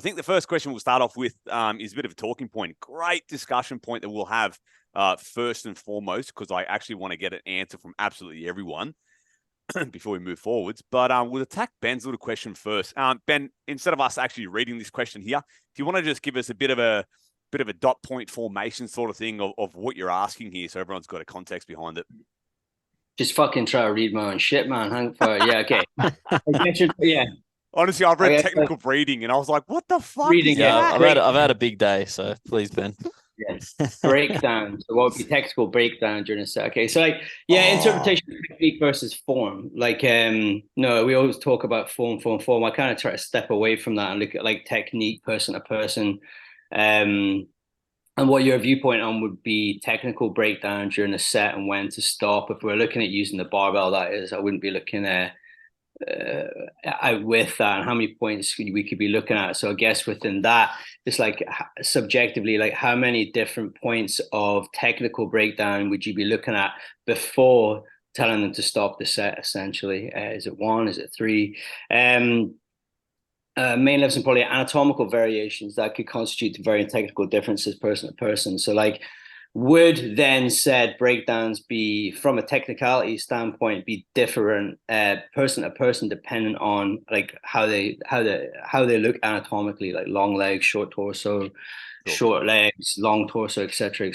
I think the first question we'll start off with is a bit of a talking point. Great discussion point that we'll have first and foremost, because I actually want to get an answer from absolutely everyone before we move forwards. But we'll attack Ben's little question first. Ben, instead of us actually reading this question here, if you want to just give us a bit of a dot point formation sort of thing of what you're asking here, so everyone's got a context behind it. Just fucking try to read my own shit, man. Hang for yeah, okay. Yeah. Honestly, I've read technical breeding and I was like, what the fuck reading, is that? I've had a big day, so please, Ben. Yes. Breakdown. So what would be technical breakdown during a set? Okay. So interpretation technique versus form. No, we always talk about form. I kind of try to step away from that and look at like technique person to person. And what your viewpoint on would be technical breakdown during a set and when to stop. If we're looking at using the barbell, that is, I wouldn't be looking at with that and how many points we could be looking at. So I guess within that, it's like subjectively, like how many different points of technical breakdown would you be looking at before telling them to stop the set, essentially? Is it 1? Is it 3? Main levels and probably anatomical variations that could constitute varying technical differences person to person. So like, would then said breakdowns be, from a technicality standpoint, be different person to person depending on like how they look anatomically, like long legs, short torso, short legs, long torso, etc.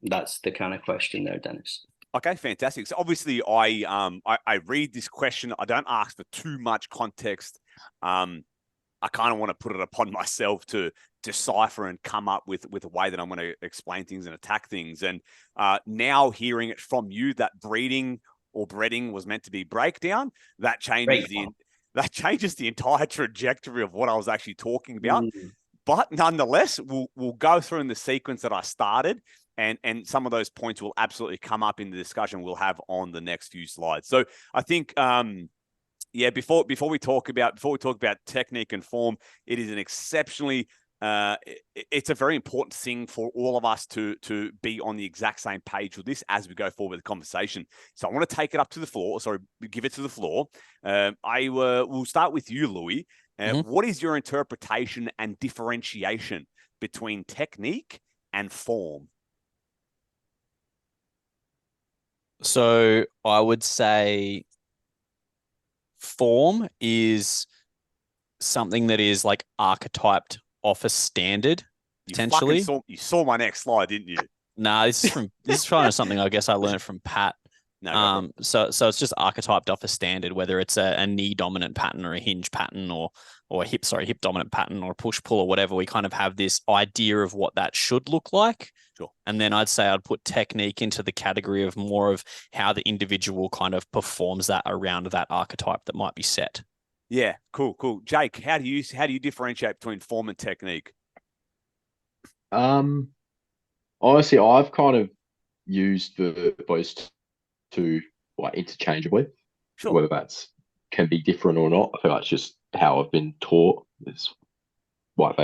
That's the kind of question there, Dennis. Okay, fantastic. So obviously I read this question. I don't ask for too much context. I kind of want to put it upon myself to decipher and come up with a way that I'm going to explain things and attack things. And now hearing it from you that breeding or breading was meant to be breakdown, that changes the entire trajectory of what I was actually talking about. But nonetheless, we'll go through in the sequence that I started, and some of those points will absolutely come up in the discussion we'll have on the next few slides. So I think before we talk about technique and form, it is an exceptionally it's a very important thing for all of us to be on the exact same page with this as we go forward with the conversation. So I want to take it up to the floor. Sorry, give it to the floor. We'll start with you, Louis. What is your interpretation and differentiation between technique and form? So I would say form is something that is like archetyped off a standard, potentially. You saw my next slide, didn't you? Nah, this is from something I guess I learned from Pat. No, so it's just archetyped off a standard, whether it's a knee dominant pattern or a hinge pattern or a hip dominant pattern or a push pull or whatever. We kind of have this idea of what that should look like. Sure. And then I'd say I'd put technique into the category of more of how the individual kind of performs that around that archetype that might be set. Yeah, cool. Jake, how do you differentiate between form and technique? Honestly, I've kind of used both to like interchangeably. Sure. Whether that's can be different or not, I feel like it's just how I've been taught. It's what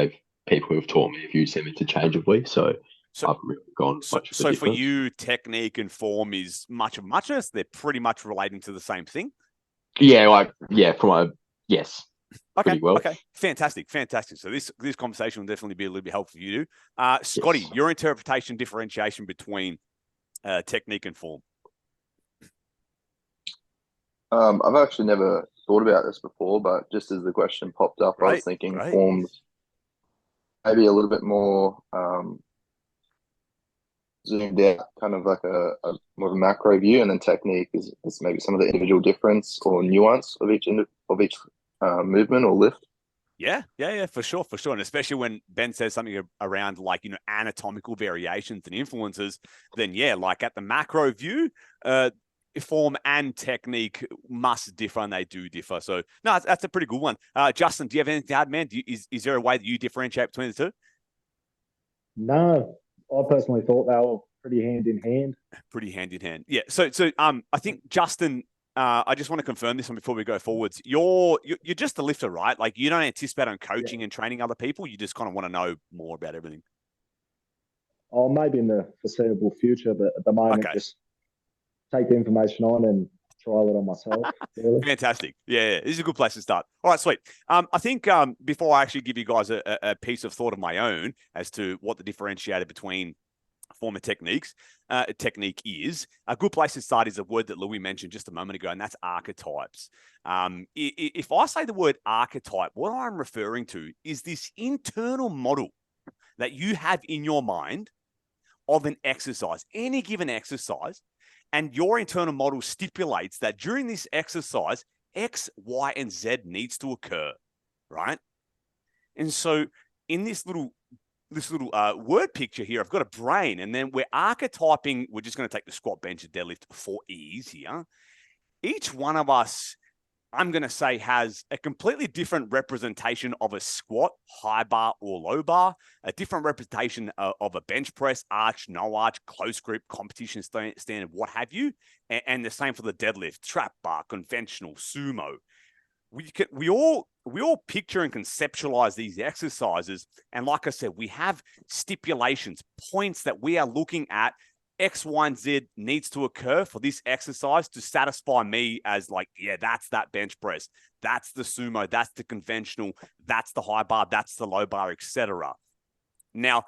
people who have taught me have used them interchangeably. So I haven't really gone much. So for you, technique and form is much of muchness. They're pretty much relating to the same thing. Yeah, yes. Okay. Well. Okay. Fantastic. So this conversation will definitely be a little bit helpful for you. Scotty, yes. Your interpretation, differentiation between technique and form. I've actually never thought about this before, but just as the question popped up, I was thinking forms maybe a little bit more zoomed out, kind of like a more of a macro view, and then technique is maybe some of the individual difference or nuance of each movement or lift. Yeah, for sure. And especially when Ben says something around like, anatomical variations and influences, then like at the macro view, form and technique must differ, and they do differ. So no, that's a pretty good one. Justin, do you have anything to add, man? Is there a way that you differentiate between the two? No, I personally thought they were pretty hand in hand. Yeah. So I think Justin, I just want to confirm this one before we go forwards. You're just a lifter, right? Like you don't anticipate on coaching and training other people. You just kind of want to know more about everything. Maybe in the foreseeable future, but at the moment, just take the information on and trial it on myself. Really. Fantastic. Yeah, this is a good place to start. All right, sweet. I think before I actually give you guys a piece of thought of my own as to what the differentiator between form and technique is, a good place to start is a word that Louis mentioned just a moment ago, and that's archetypes. If I say the word archetype, what I'm referring to is this internal model that you have in your mind of an exercise, any given exercise, and your internal model stipulates that during this exercise, X, Y, and Z needs to occur, right? And so in this little word picture here, I've got a brain, and then we're archetyping. We're just going to take the squat, bench, and deadlift for ease here. Each one of us, I'm going to say, has a completely different representation of a squat, high bar or low bar, a different representation of a bench press, arch, no arch, close grip, competition standard, what have you, and the same for the deadlift, trap bar, conventional, sumo. We all picture and conceptualize these exercises, and like I said, we have stipulations, points that we are looking at. X, Y, and Z needs to occur for this exercise to satisfy me as like, yeah, that's that bench press, that's the sumo, that's the conventional, that's the high bar, that's the low bar, etc. Now,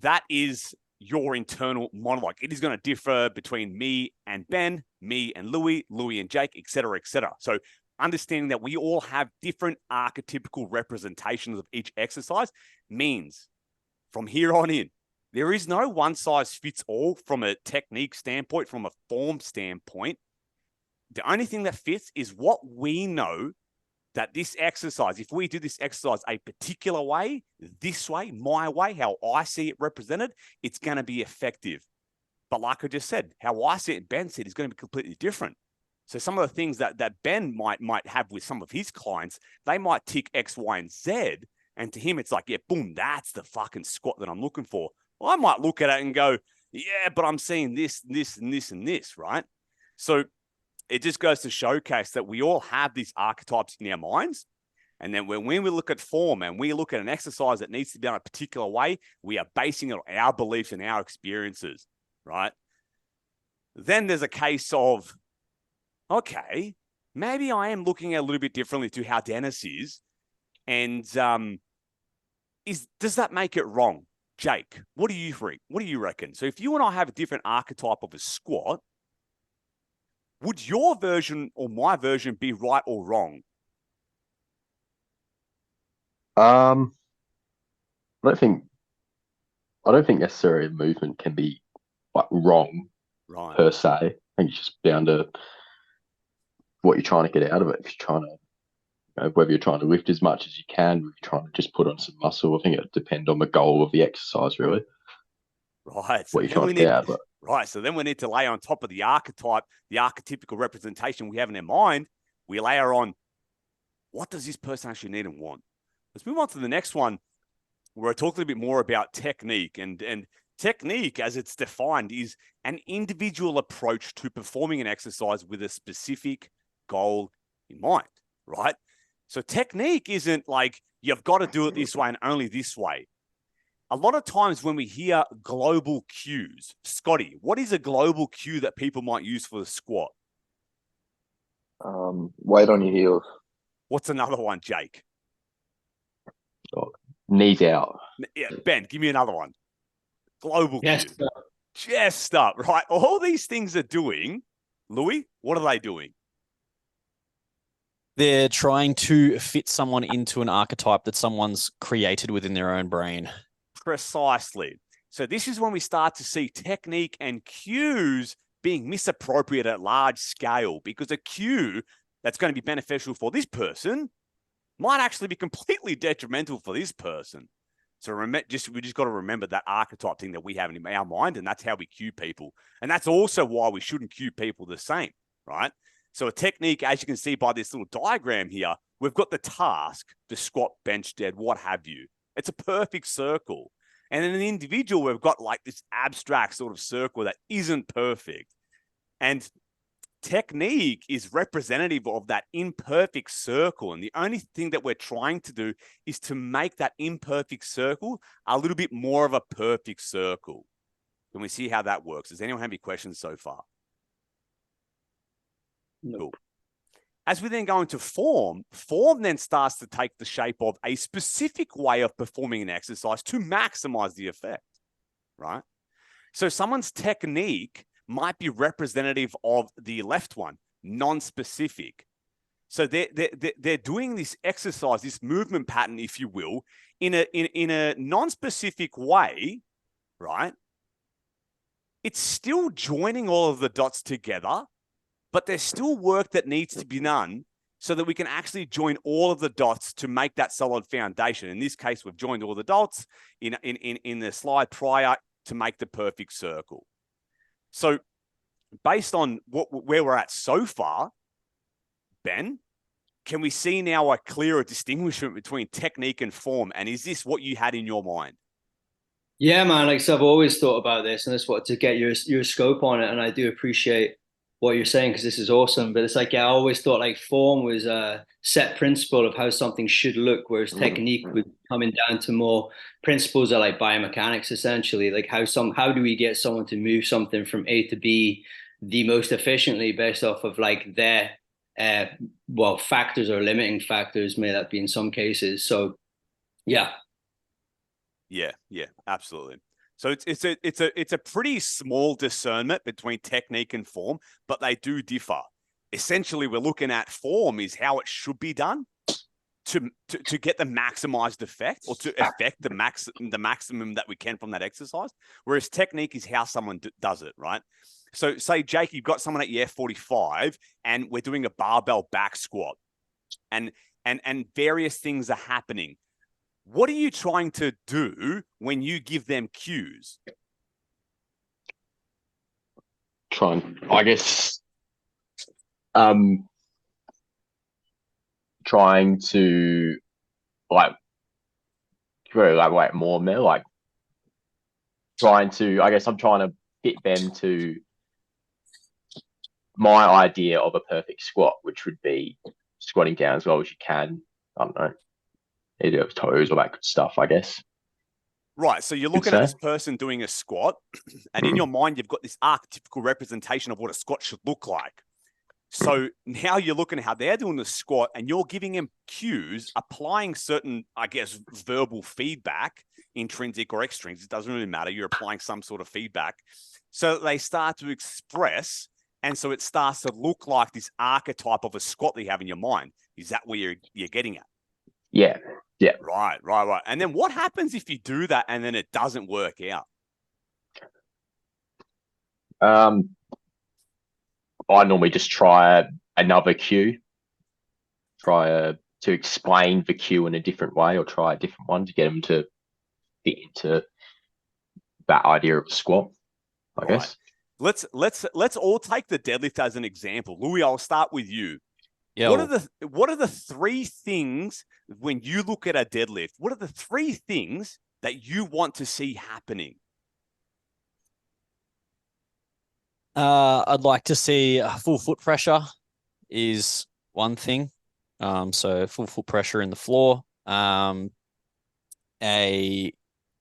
that is your internal monologue. It is going to differ between me and Ben, me and Louis, Louis and Jake, etc., etc. So understanding that we all have different archetypical representations of each exercise means from here on in, there is no one size fits all from a technique standpoint, from a form standpoint. The only thing that fits is what we know that this exercise, if we do this exercise a particular way, this way, my way, how I see it represented, it's going to be effective. But like I just said, how I see it and Ben said is going to be completely different. So some of the things that Ben might have with some of his clients, they might tick X, Y, and Z. And to him, it's like, yeah, boom, that's the fucking squat that I'm looking for. I might look at it and go, yeah, but I'm seeing this, this, and this, and this, right? So it just goes to showcase that we all have these archetypes in our minds. And then when we look at form and we look at an exercise that needs to be done a particular way, we are basing it on our beliefs and our experiences, right? Then there's a case of, okay, maybe I am looking at a little bit differently to how Dennis is. And does that make it wrong? Jake, what do you reckon? So if you and I have a different archetype of a squat, would your version or my version be right or wrong? I don't think necessarily a movement can be like wrong per se. I think it's just down to what you're trying to get out of it. If you're trying to, whether you're trying to lift as much as you can, if you're trying to just put on some muscle, I think it depends on the goal of the exercise, really. Right. What you're trying to get out of it. Right. So then we need to lay on top of the archetype, the archetypical representation we have in our mind, we layer on what does this person actually need and want? Let's move on to the next one, where I talk a little bit more about technique. And technique, as it's defined, is an individual approach to performing an exercise with a specific goal in mind, right? So technique isn't like you've got to do it this way and only this way. A lot of times when we hear global cues, Scotty, what is a global cue that people might use for the squat? Weight on your heels. What's another one, Jake? Oh, knees out. Yeah, Ben, give me another one. Global cue. Up. Chest up, right? All these things are doing, Louis, what are they doing? They're trying to fit someone into an archetype that someone's created within their own brain. Precisely. So this is when we start to see technique and cues being misappropriated at large scale, because a cue that's going to be beneficial for this person might actually be completely detrimental for this person. So we just got to remember that archetype thing that we have in our mind, and that's how we cue people. And that's also why we shouldn't cue people the same, right? So a technique, as you can see by this little diagram here, we've got the task, the squat, bench, dead, what have you. It's a perfect circle. And in an individual, we've got like this abstract sort of circle that isn't perfect. And technique is representative of that imperfect circle. And the only thing that we're trying to do is to make that imperfect circle a little bit more of a perfect circle. Can we see how that works? Does anyone have any questions so far? Cool. As we then go into form then starts to take the shape of a specific way of performing an exercise to maximize the effect, right? So someone's technique might be representative of the left one, non-specific. So they're doing this exercise, this movement pattern, if you will, in a non-specific way, right? It's still joining all of the dots together, but there's still work that needs to be done so that we can actually join all of the dots to make that solid foundation. In this case, we've joined all the dots in the slide prior to make the perfect circle. So based on where we're at so far, Ben, can we see now a clearer distinguishment between technique and form? And is this what you had in your mind? Yeah, man. Like, so I've always thought about this, and I just wanted to get your scope on it. And I do appreciate what you're saying, because this is awesome. But it's like, yeah, I always thought like form was a set principle of how something should look, whereas technique would coming down to more principles of like biomechanics, essentially. Like how do we get someone to move something from A to B the most efficiently based off of like their factors or limiting factors, may that be in some cases. So yeah. Yeah, absolutely. So it's a pretty small discernment between technique and form, but they do differ. Essentially, we're looking at form is how it should be done to get the maximized effect, or to affect the maximum that we can from that exercise. Whereas technique is how someone does it, right? So say, Jake, you've got someone at your F45 and we're doing a barbell back squat and various things are happening. What are you trying to do when you give them cues? Trying to like very elaborate more, like I'm trying to fit them to my idea of a perfect squat, which would be squatting down as well as you can. I don't know, either of toes or that good stuff, I guess. Right. So you're looking at this person doing a squat, and in your mind, you've got this archetypical representation of what a squat should look like. So now you're looking at how they're doing the squat, and you're giving them cues, applying certain, I guess, verbal feedback, intrinsic or extrinsic, it doesn't really matter. You're applying some sort of feedback so that they start to express. And so it starts to look like this archetype of a squat that you have in your mind. Is that where you're getting at? Yeah. Right. And then what happens if you do that and then it doesn't work out? I normally just try another cue, to explain the cue in a different way, or try a different one to get them to fit into that idea of a squat, I guess. Let's all take the deadlift as an example. Louis, I'll start with you. Yeah. What are the three things when you look at a deadlift? What are the three things that you want to see happening? I'd like to see full foot pressure is one thing. So full foot pressure in the floor. A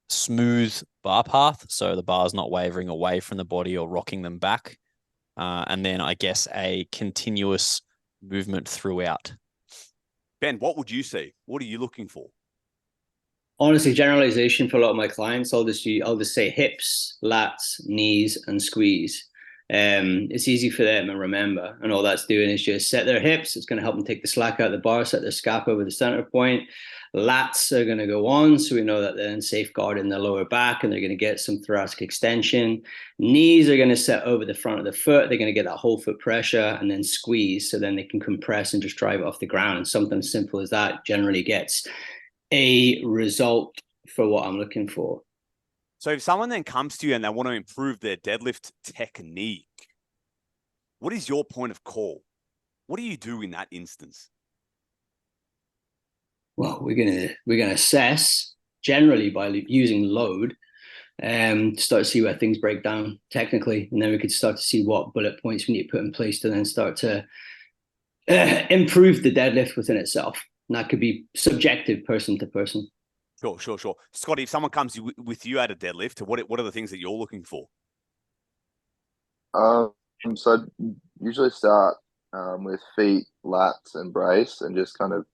smooth bar path, so the bar's not wavering away from the body or rocking them back. And then I guess a continuous movement throughout. Ben, what would you see? What are you looking for? Honestly, generalization for a lot of my clients, I'll just say hips, lats, knees, and squeeze. It's easy for them to remember, and all that's doing is just set their hips. It's going to help them take the slack out of the bar, set their scap over the center point. Lats are going to go on, so we know that they're then safeguarding the lower back, and they're going to get some thoracic extension. Knees are going to set over the front of the foot. They're going to get that whole foot pressure, and then squeeze, so then they can compress and just drive it off the ground. And something as simple as that generally gets a result for what I'm looking for. So if someone then comes to you and they want to improve their deadlift technique, what is your point of call? What do you do in that instance? Well, we're gonna assess generally by using load, start to see where things break down technically, and then we could start to see what bullet points we need to put in place to then start to improve the deadlift within itself. And that could be subjective, person to person. Sure. Scotty, if someone comes with you at a deadlift, what are the things that you're looking for? So I'd usually start with feet, lats, and brace, and just kind of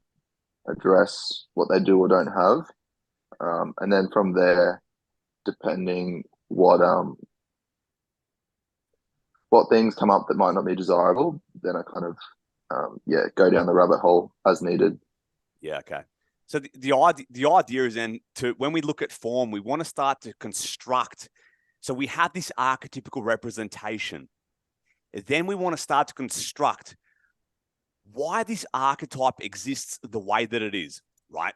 address what they do or don't have. And then from there, depending what things come up that might not be desirable, then I kind of go down the rabbit hole as needed. Yeah, okay. So the idea is then when we look at form, we want to start to construct. So we have this archetypical representation. Then we want to start to construct why this archetype exists the way that it is, right?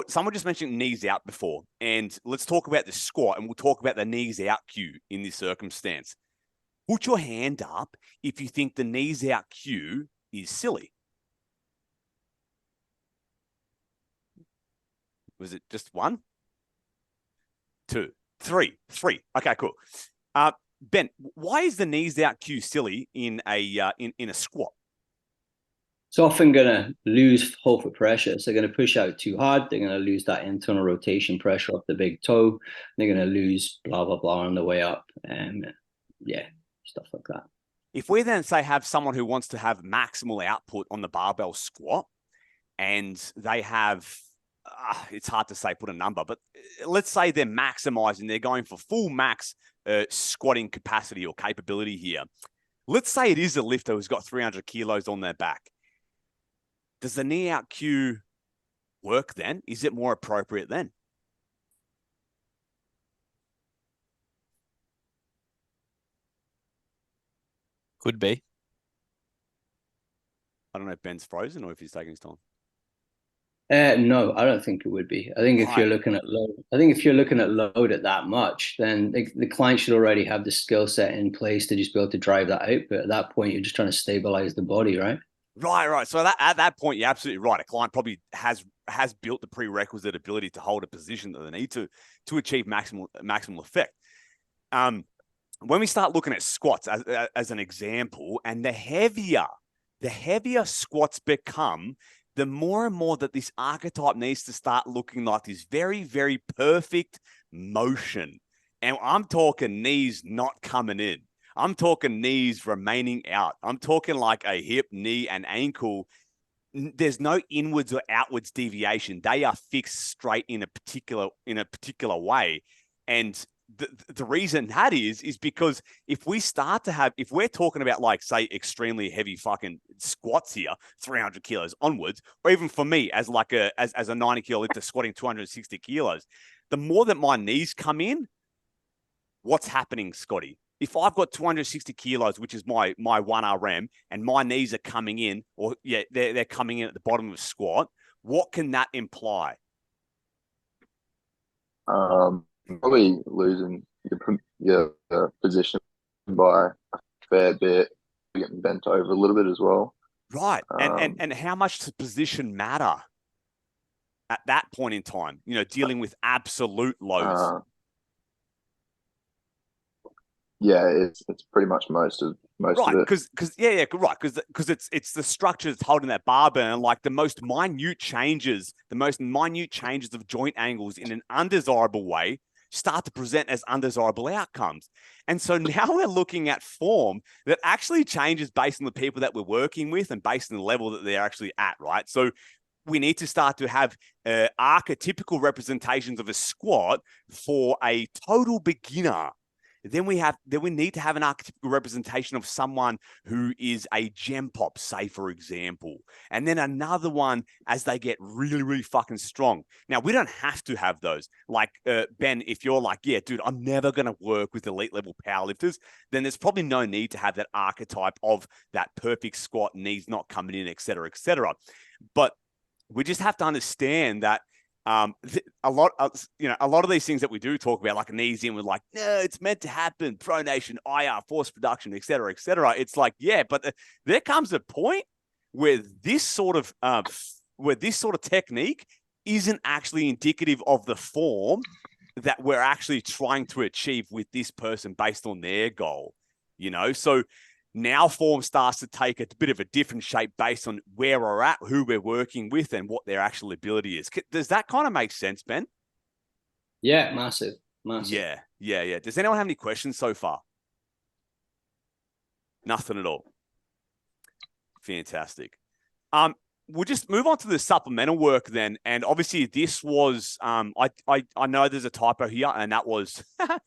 Someone just mentioned knees out before, and let's talk about the squat, and we'll talk about the knees out cue in this circumstance. Put your hand up if you think the knees out cue is silly. Was it just 1, 2, 3? Okay, cool. Ben, why is the knees out cue silly in a squat? It's often going to lose whole foot pressure. So they're going to push out too hard. They're going to lose that internal rotation pressure off the big toe. They're going to lose blah, blah, blah on the way up. And stuff like that. If we then say have someone who wants to have maximal output on the barbell squat, and they have, it's hard to say, put a number, but let's say they're maximizing, they're going for full max squatting capacity or capability here. Let's say it is a lifter who's got 300 kilos on their back. Does the knee out cue work then? Is it more appropriate then? Could be. I don't know if Ben's frozen or if he's taking his time. No, I don't think it would be. I think if you're looking at load at that much, then the client should already have the skill set in place to just be able to drive that out. But at that point, you're just trying to stabilize the body, right? Right. So at that point, you're absolutely right. A client probably has built the prerequisite ability to hold a position that they need to achieve maximal effect. When we start looking at squats as an example, and the heavier squats become, the more and more that this archetype needs to start looking like this very, very perfect motion. And I'm talking knees not coming in. I'm talking knees remaining out. I'm talking like a hip, knee, and ankle. There's no inwards or outwards deviation. They are fixed straight in a particular way. And the reason that is because if we're talking about, like, say, extremely heavy fucking squats here, 300 kilos onwards, or even for me as a 90 kilo lifter squatting 260 kilos, the more that my knees come in, what's happening, Scotty? If I've got 260 kilos, which is my 1RM, and my knees are coming in, or they're coming in at the bottom of a squat, what can that imply? Probably losing your position by a fair bit, getting bent over a little bit as well. Right. And how much does position matter at that point in time? Dealing with absolute lows. It's pretty much most of it. Because it's the structure that's holding that barbell, and like the most minute changes of joint angles in an undesirable way start to present as undesirable outcomes. And so now we're looking at form that actually changes based on the people that we're working with and based on the level that they're actually at, right? So we need to start to have archetypical representations of a squat for a total beginner. Then we need to have an archetypical representation of someone who is a gem pop, say, for example. And then another one as they get really, really fucking strong. Now, we don't have to have those. Like, Ben, if you're like, yeah, dude, I'm never going to work with elite level powerlifters, then there's probably no need to have that archetype of that perfect squat, knees not coming in, et cetera, et cetera. But we just have to understand that a lot of these things that we do talk about, like knees in, we're like, no, it's meant to happen, pronation, IR, force production, et cetera, et cetera. It's like, yeah, but there comes a point where this sort of technique isn't actually indicative of the form that we're actually trying to achieve with this person based on their goal, So now form starts to take a bit of a different shape based on where we're at, who we're working with, and what their actual ability is. Does that kind of make sense, Ben? Yeah, massive. Yeah. Does anyone have any questions so far? Nothing at all. Fantastic. We'll just move on to the supplemental work then. And obviously this was, I know there's a typo here, and that was,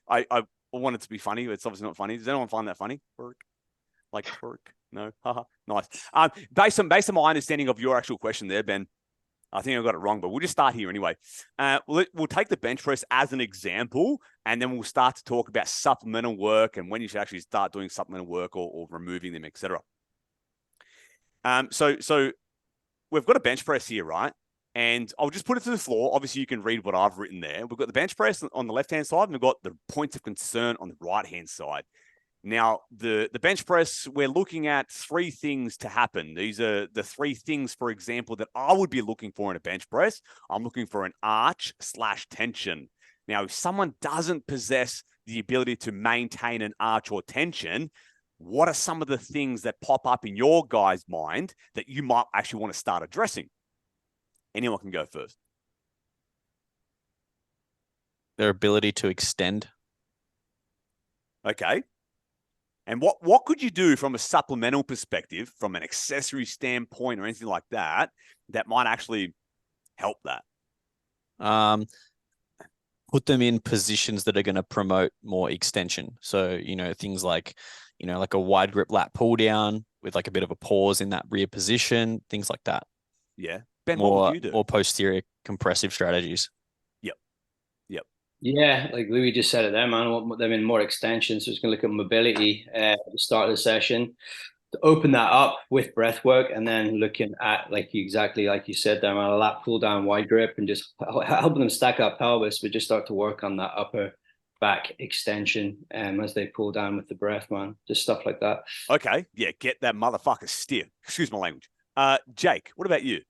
I want it to be funny, but it's obviously not funny. Does anyone find that funny? Like, no? Nice. Based on my understanding of your actual question there, Ben, I think I got it wrong, but we'll just start here anyway. We'll take the bench press as an example, and then we'll start to talk about supplemental work and when you should actually start doing supplemental work or removing them, etc. So we've got a bench press here, right? And I'll just put it to the floor. Obviously, you can read what I've written there. We've got the bench press on the left-hand side, and we've got the points of concern on the right-hand side. Now, the bench press, we're looking at 3 things to happen. These are the 3 things, for example, that I would be looking for in a bench press. I'm looking for an arch/tension. Now, if someone doesn't possess the ability to maintain an arch or tension, what are some of the things that pop up in your guys' mind that you might actually want to start addressing? Anyone can go first. Their ability to extend. Okay. And what could you do from a supplemental perspective, from an accessory standpoint or anything like that, that might actually help that? Put them in positions that are going to promote more extension. So, things like, like a wide grip lat pull down with like a bit of a pause in that rear position, things like that. Yeah. Ben, what would you do? Or posterior compressive strategies. Yep. Yeah, like Louis just said it there, man. I want them in more extension. So it's going to look at mobility at the start of the session, to open that up with breath work, and then looking at, exactly like you said there, man, a lat pull down, wide grip, and just helping them stack up pelvis, but just start to work on that upper back extension as they pull down with the breath, man. Just stuff like that. Okay. Yeah, get that motherfucker stiff. Excuse my language. Jake, what about you?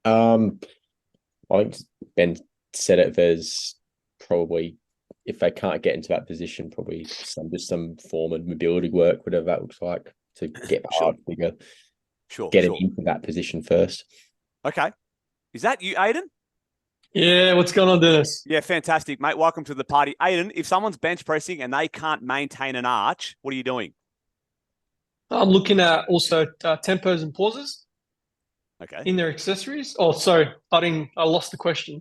I think Ben said it. There's probably, if they can't get into that position, probably some form of mobility work, whatever that looks like, to get the hard figure. Get it into that position first. Okay. Is that you, Aiden? Yeah, what's going on, Dennis? Yeah, fantastic, mate. Welcome to the party. Aiden, if someone's bench pressing and they can't maintain an arch, what are you doing? I'm looking at also tempos and pauses. Okay. In their accessories. Oh, sorry, I lost the question.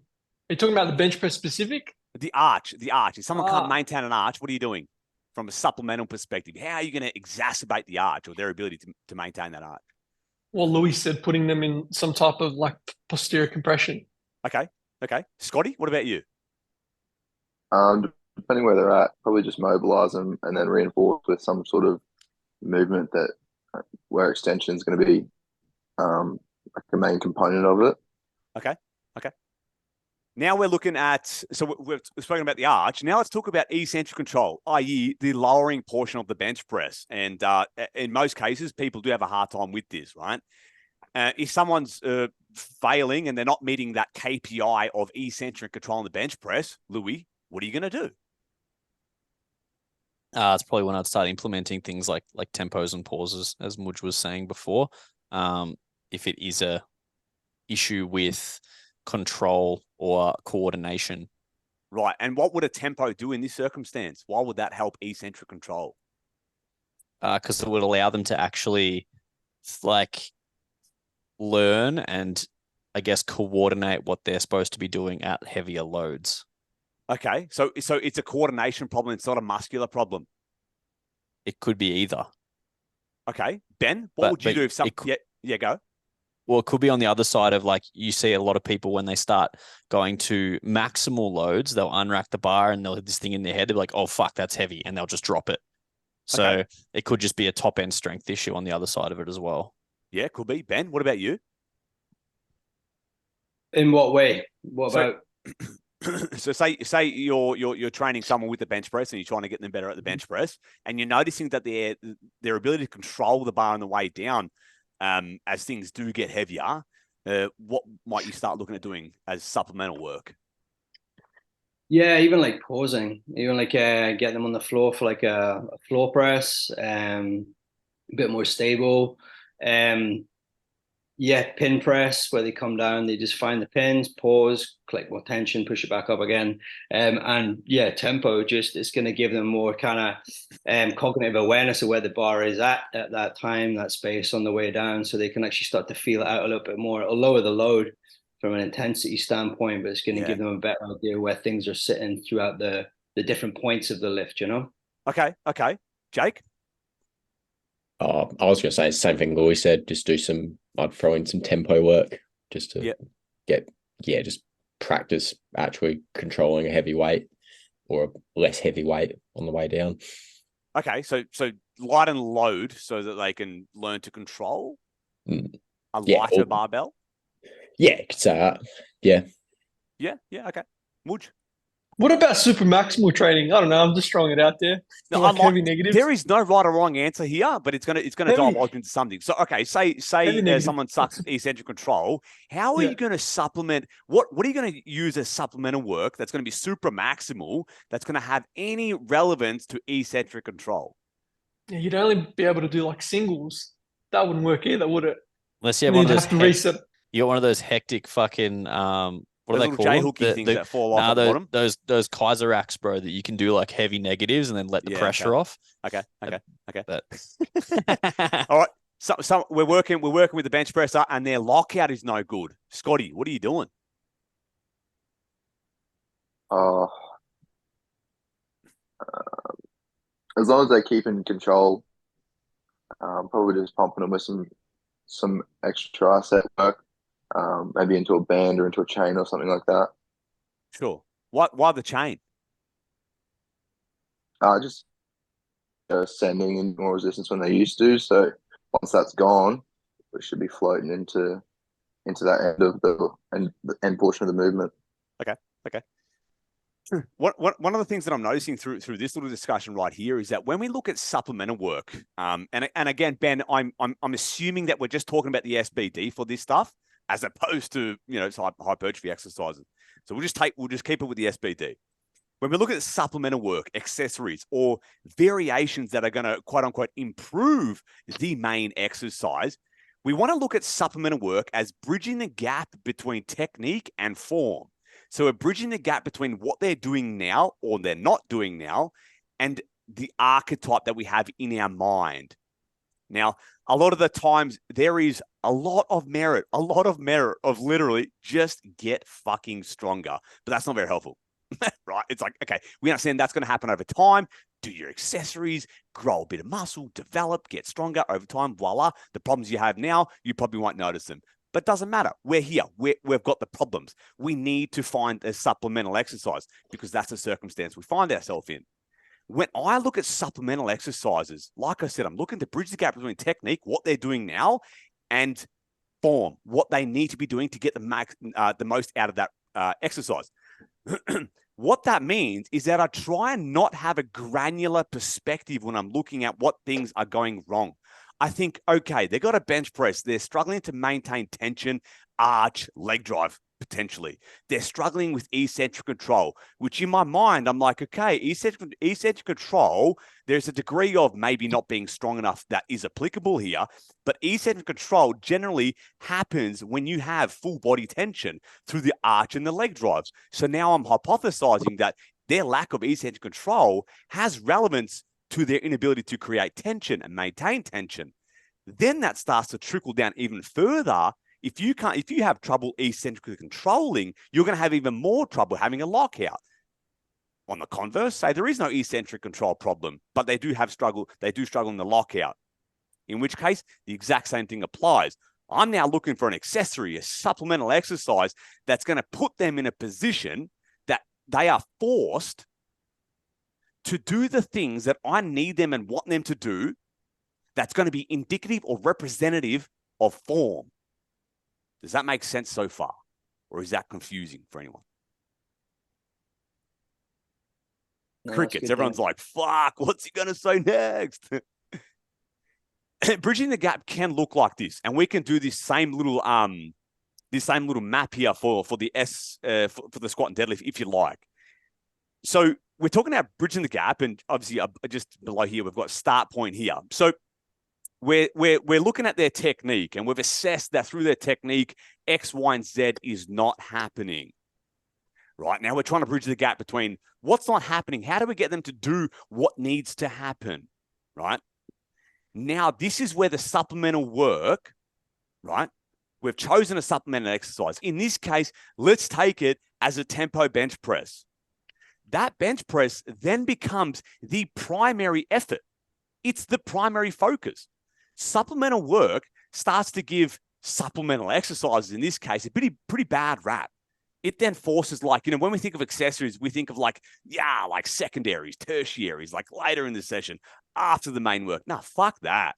Are you talking about the bench press specific? The arch. If someone can't maintain an arch, what are you doing from a supplemental perspective? How are you going to exacerbate the arch or their ability to maintain that arch? Well, Louis said putting them in some type of like posterior compression. Okay. Scotty, what about you? Depending where they're at, probably just mobilize them and then reinforce with some sort of movement that where extension is going to be like a main component of it. Okay. Now we're looking at, so we've spoken about the arch. Now let's talk about eccentric control, i.e. the lowering portion of the bench press. And in most cases, people do have a hard time with this, right? If someone's failing and they're not meeting that KPI of eccentric control on the bench press, Louis, what are you going to do? It's probably when I'd start implementing things like tempos and pauses, as Mudge was saying before. If it is a issue with control or coordination. Right. And what would a tempo do in this circumstance? Why would that help eccentric control? Because it would allow them to actually learn and I guess coordinate what they're supposed to be doing at heavier loads. Okay. So it's a coordination problem. It's not a muscular problem. It could be either. Okay. Ben, what would you do if something... Yeah, go. Well, it could be on the other side of you see a lot of people when they start going to maximal loads, they'll unrack the bar and they'll have this thing in their head. They're like, oh, fuck, that's heavy. And they'll just drop it. So it could just be a top end strength issue on the other side of it as well. Yeah, could be. Ben, what about you? In what way? What about? So say you're training someone with the bench press and you're trying to get them better at the bench press, and you're noticing that their ability to control the bar on the way down, as things do get heavier, what might you start looking at doing as supplemental work? Yeah, even pausing, even getting them on the floor for a floor press, a bit more stable. Yeah, pin press, where they come down, they just find the pins, pause, collect more tension, push it back up again. And yeah, tempo, just it's going to give them more kind of cognitive awareness of where the bar is at that time, that space on the way down, so they can actually start to feel it out a little bit more. It'll lower the load from an intensity standpoint, but it's going to give them a better idea where things are sitting throughout the different points of the lift, you know? Okay. Jake? I was going to say the same thing Louis said. Just I'd throw in some tempo work just to just practice actually controlling a heavy weight or a less heavy weight on the way down. Okay, so light and load so that they can learn to control a lighter barbell. Yeah, could say that. Yeah. Yeah. Okay. Woods. What about super maximal training? I don't know. I'm just throwing it out there. No, like heavy negatives. There is no right or wrong answer here, but it's gonna divulge into something. So okay, say someone sucks at eccentric control. How are you going to supplement? What are you going to use as supplemental work that's going to be super maximal? That's going to have any relevance to eccentric control? Yeah, you'd only be able to do like singles. That wouldn't work either, would it? Unless you have one of those you got one of those hectic fucking what are they called? J-hooky things that fall off the bottom. Those Kaiser racks, bro, that you can do like heavy negatives and then let the pressure off. Okay. All right. So we're working with the bench presser, and their lockout is no good. Scotty, what are you doing? As long as they keep in control, probably just pumping them with some extra tricep work. Maybe into a band or into a chain or something like that. Sure. Why the chain? Just sending in more resistance when they used to. So once that's gone, we should be floating into that end of the end portion of the movement. Okay. One of the things that I'm noticing through this little discussion right here is that when we look at supplemental work, and again, Ben, I'm assuming that we're just talking about the SBD for this stuff, as opposed to hypertrophy exercises. So we'll just keep it with the SBD. When we look at supplemental work, accessories, or variations that are going to quote unquote improve the main exercise, we want to look at supplemental work as bridging the gap between technique and form. So we're bridging the gap between what they're doing now or they're not doing now and the archetype that we have in our mind. Now, a lot of the times there is a lot of merit of literally just get fucking stronger, but that's not very helpful, right? It's like, okay, we understand that's going to happen over time. Do your accessories, grow a bit of muscle, develop, get stronger over time. Voila. The problems you have now, you probably won't notice them. But it doesn't matter. We're here. We've got the problems. We need to find a supplemental exercise because that's the circumstance we find ourselves in. When I look at supplemental exercises, like I said, I'm looking to bridge the gap between technique, what they're doing now, and form, what they need to be doing to get the most out of that exercise. What that means is that I try and not have a granular perspective when I'm looking at what things are going wrong. I think, okay, they got a bench press. They're struggling to maintain tension, arch, leg drive, potentially. They're struggling with eccentric control, which in my mind, I'm like, okay, eccentric control, there's a degree of maybe not being strong enough that is applicable here, but eccentric control generally happens when you have full body tension through the arch and the leg drives. So now I'm hypothesizing that their lack of eccentric control has relevance to their inability to create tension and maintain tension. Then that starts to trickle down even further. If you have trouble eccentrically controlling, you're going to have even more trouble having a lockout. On the converse, say there is no eccentric control problem, but they do struggle in the lockout. In which case, the exact same thing applies. I'm now looking for an accessory, a supplemental exercise that's going to put them in a position that they are forced to do the things that I need them and want them to do that's going to be indicative or representative of form. Does that make sense so far? Or is that confusing for anyone? No, crickets. Everyone's like, fuck, what's he going to say next? Bridging the gap can look like this. And we can do this same little map here for the for the squat and deadlift, if you like. So we're talking about bridging the gap, and obviously just below here, we've got start point here. So we're looking at their technique, and we've assessed that through their technique, X, Y, and Z is not happening. Right now, we're trying to bridge the gap between what's not happening. How do we get them to do what needs to happen? Right now, this is where the supplemental work, right? We've chosen a supplemental exercise. In this case, let's take it as a tempo bench press. That bench press then becomes the primary effort. It's the primary focus. Supplemental work starts to give supplemental exercises, in this case, a pretty bad rap. It then forces, like, when we think of accessories, we think of like secondaries, tertiaries, like later in the session, after the main work. No, fuck that.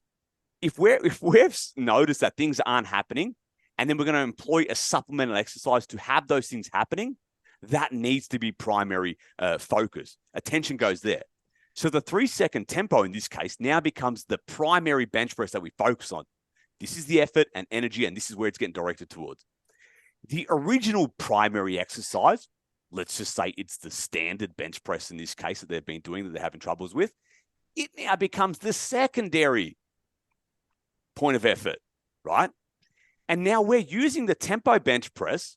If we've noticed that things aren't happening, and then we're going to employ a supplemental exercise to have those things happening, that needs to be primary focus. Attention goes there. So the 3-second tempo in this case now becomes the primary bench press that we focus on. This is the effort and energy, and this is where it's getting directed towards. The original primary exercise, let's just say it's the standard bench press in this case that they've been doing, that they're having troubles with, it now becomes the secondary point of effort, right? And now we're using the tempo bench press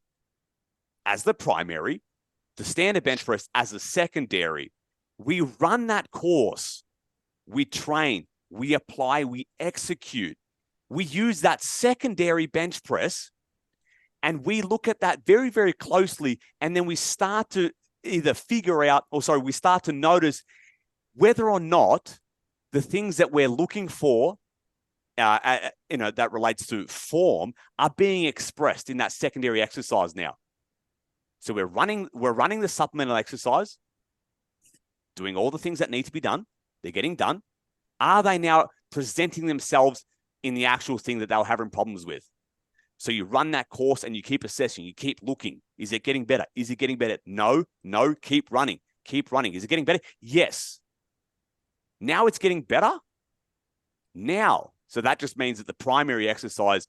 as the primary, the standard bench press as the secondary. We run that course, we train, we apply, we execute. We use that secondary bench press, and we look at that very, very closely, and then we start to either figure out, we start to notice whether or not the things that we're looking for, that relates to form, are being expressed in that secondary exercise now. So we're running the supplemental exercise, doing all the things that need to be done. They're getting done. Are they now presenting themselves in the actual thing that they were having problems with? So you run that course and you keep assessing, you keep looking. Is it getting better? Is it getting better? No, keep running. Keep running. Is it getting better? Yes. Now it's getting better. Now. So that just means that the primary exercise,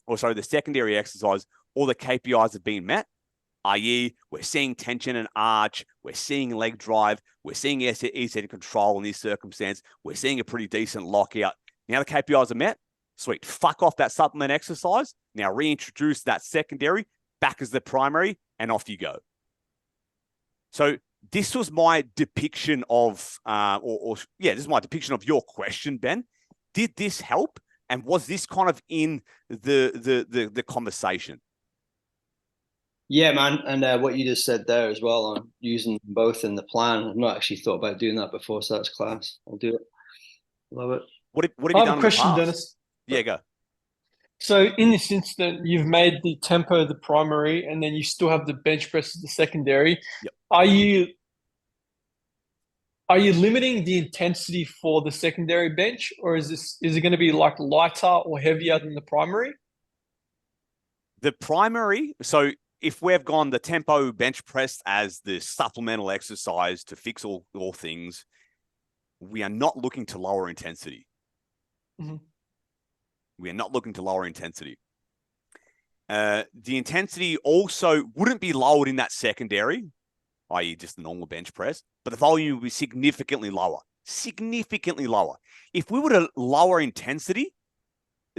the secondary exercise, all the KPIs have been met, i.e. we're seeing tension and arch, we're seeing leg drive, we're seeing ECT control in this circumstance, we're seeing a pretty decent lockout. Now the KPIs are met. Sweet. Fuck off that supplement exercise. Now reintroduce that secondary back as the primary, and off you go. So this was my depiction of, this is my depiction of your question, Ben. Did this help? And was this kind of in the conversation? Yeah, man. And what you just said there as well on using both in the plan. I've not actually thought about doing that before, so that's class. I'll do it. Love it. What have you done? I have a question, Dennis. Yeah, go. So in this instant, you've made the tempo the primary, and then you still have the bench press as the secondary. Yep. Are you limiting the intensity for the secondary bench, or is it going to be like lighter or heavier than the primary? The primary, so if we've gone the tempo bench press as the supplemental exercise to fix all things, we are not looking to lower intensity. Mm-hmm. We are not looking to lower intensity. The intensity also wouldn't be lowered in that secondary, i.e. just the normal bench press, but the volume would be significantly lower. Significantly lower. If we were to lower intensity,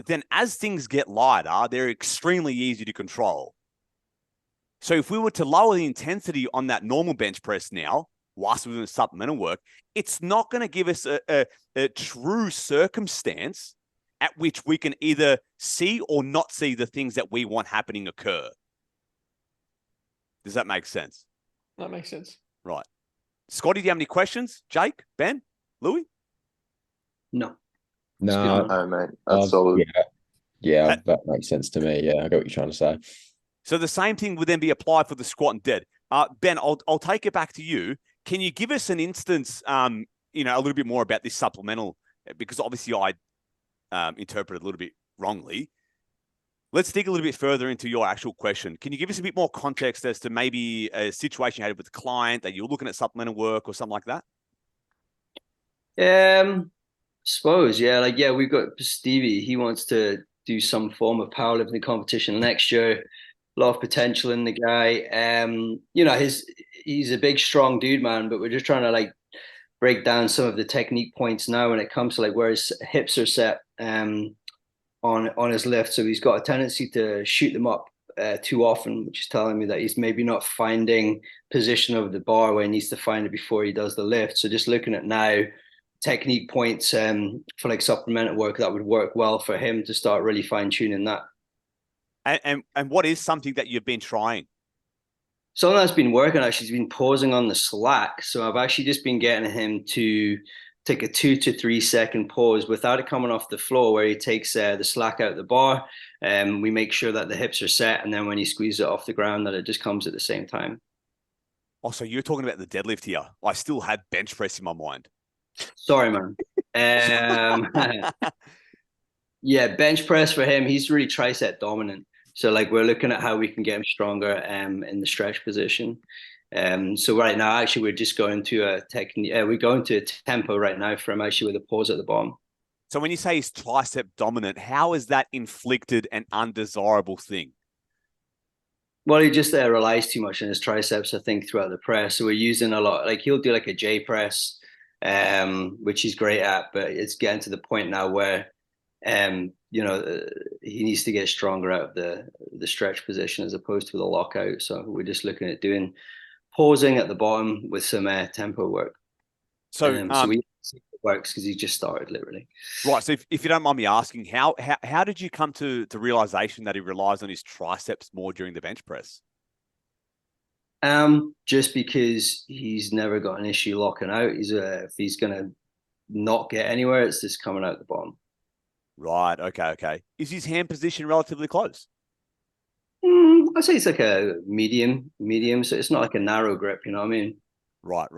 then as things get lighter, they're extremely easy to control. So if we were to lower the intensity on that normal bench press now, whilst we're doing supplemental work, it's not going to give us a true circumstance at which we can either see or not see the things that we want happening occur. Does that make sense? That makes sense. Right. Scotty, do you have any questions? Jake, Ben, Louis? No. No, mate. That's solid. Yeah, that makes sense to me. Yeah, I get what you're trying to say. So the same thing would then be applied for the squat and dead. Ben, I'll take it back to you. Can you give us an instance, a little bit more about this supplemental? Because obviously I interpreted a little bit wrongly. Let's dig a little bit further into your actual question. Can you give us a bit more context as to maybe a situation you had with a client that you're looking at supplemental work or something like that? Suppose, yeah. We've got Stevie. He wants to do some form of powerlifting competition next year. A lot of potential in the guy. He's a big, strong dude, man, but we're just trying to break down some of the technique points now when it comes to where his hips are set on his lift. So he's got a tendency to shoot them up too often, which is telling me that he's maybe not finding position of the bar where he needs to find it before he does the lift. So just looking at now technique points for like supplemental work that would work well for him to start really fine tuning that. And what is something that you've been trying? Something that's been working actually has been pausing on the slack. So I've actually just been getting him to take a 2 to 3 second pause without it coming off the floor, where he takes the slack out the bar. We make sure that the hips are set, and then when he squeezes it off the ground, that it just comes at the same time. Oh, so you're talking about the deadlift here. I still had bench press in my mind. Sorry, man. Yeah, bench press for him, he's really tricep dominant. So like we're looking at how we can get him stronger in the stretch position. So right now, actually, we're just going to a technique. We're going to a tempo right now for him, actually, with a pause at the bottom. So when you say he's tricep dominant, how is that inflicted an undesirable thing? Well, he just relies too much on his triceps, I think, throughout the press. So we're using a lot. Like he'll do like a J press, which he's great at, but it's getting to the point now where he needs to get stronger out of the stretch position as opposed to the lockout. So we're just looking at doing pausing at the bottom with some tempo work. So we see if it works because he just started literally. Right. So if you don't mind me asking, how did you come to the realization that he relies on his triceps more during the bench press? Just because he's never got an issue locking out. If he's gonna not get anywhere, it's just coming out the bottom. Right. Okay. Is his hand position relatively close? I'd say it's like a medium. So it's not like a narrow grip. You know what I mean? Right.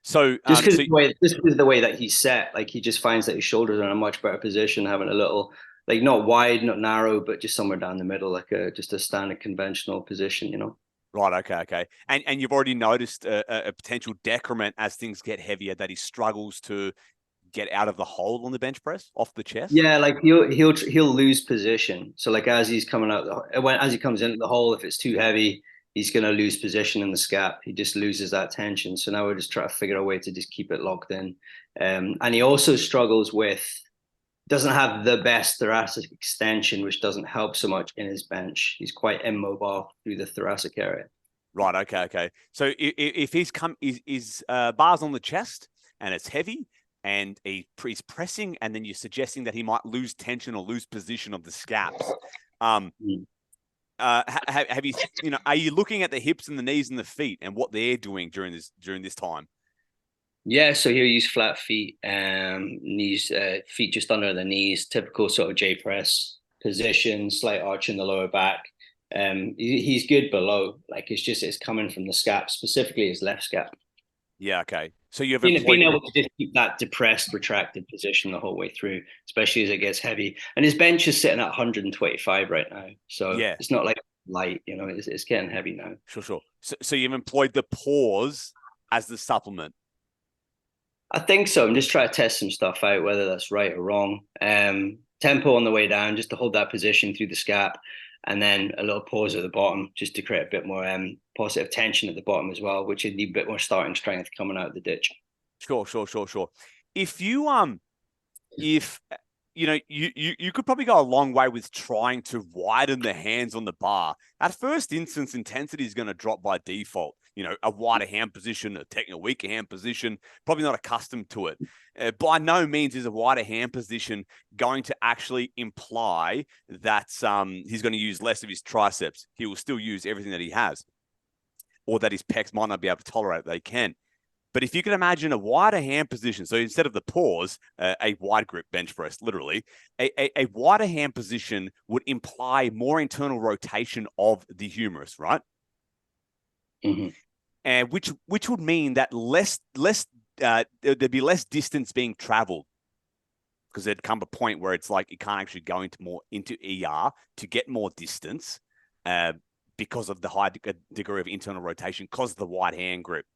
So just because the way that he's set, like he just finds that his shoulders are in a much better position, having a little, like not wide, not narrow, but just somewhere down the middle, like just a standard conventional position. You know? Right. Okay. And you've already noticed a potential decrement as things get heavier, that he struggles to get out of the hole on the bench press off the chest. Yeah, like he'll lose position. So like as he's coming out as he comes into the hole, if it's too heavy, he's gonna lose position in the scap. He just loses that tension. So now we're just trying to figure a way to just keep it locked in. And he also struggles doesn't have the best thoracic extension, which doesn't help so much in his bench. He's quite immobile through the thoracic area. Right. Okay. So if he's bars on the chest and it's heavy, and he's pressing, and then you're suggesting that he might lose tension or lose position of the scaps. Have you, are you looking at the hips and the knees and the feet and what they're doing during this time? Yeah, so he'll use flat feet, knees, feet just under the knees, typical sort of J press position, slight arch in the lower back. He's good below, like it's coming from the scap, specifically his left scap. Yeah, okay. So you've being able to just keep that depressed, retracted position the whole way through, especially as it gets heavy. And his bench is sitting at 125 right now, so yeah, it's not like light. It's getting heavy now. Sure. So you've employed the pause as the supplement. I think so. I'm just trying to test some stuff out, whether that's right or wrong. Tempo on the way down, just to hold that position through the scap. And then a little pause at the bottom, just to create a bit more positive tension at the bottom as well, which would need a bit more starting strength coming out of the ditch. Sure. If you you could probably go a long way with trying to widen the hands on the bar. At first instance, intensity is going to drop by default. A wider hand position, a weaker hand position, probably not accustomed to it. By no means is a wider hand position going to actually imply that he's going to use less of his triceps. He will still use everything that he has, or that his pecs might not be able to tolerate. They can. But if you can imagine a wider hand position, so instead of the pause, a wide grip bench press, literally, a wider hand position would imply more internal rotation of the humerus, right? Mm-hmm. And which would mean that there'd be less distance being traveled, because there'd come a point where it's like you can't actually go into ER to get more distance because of the high degree of internal rotation, because of the wide hand grip.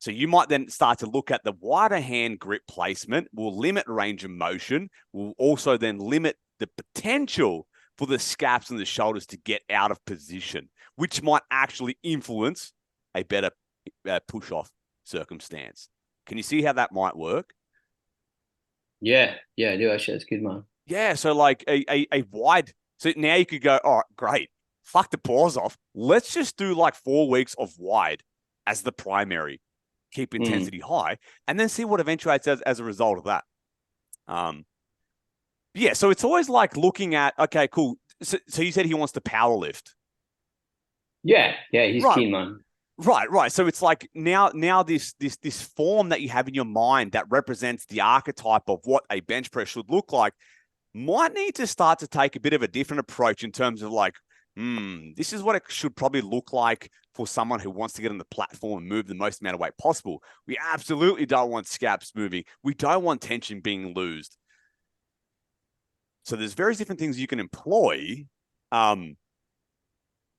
So you might then start to look at the wider hand grip placement will limit range of motion, will also then limit the potential for the scaps and the shoulders to get out of position, which might actually influence a better push-off circumstance. Can you see how that might work? Yeah, I do actually. That's good, man. Yeah, so like a wide. So now you could go, all right, great. Fuck the pause off. Let's just do like 4 weeks of wide as the primary. Keep intensity high, and then see what eventuates as a result of that. Yeah, so it's always like looking at, okay, cool. So you said he wants to power lift. Yeah, he's right. keen, man. Right. So it's like now this form that you have in your mind that represents the archetype of what a bench press should look like might need to start to take a bit of a different approach in terms of like, this is what it should probably look like for someone who wants to get on the platform and move the most amount of weight possible. We absolutely don't want scaps moving. We don't want tension being loosed. So there's various different things you can employ.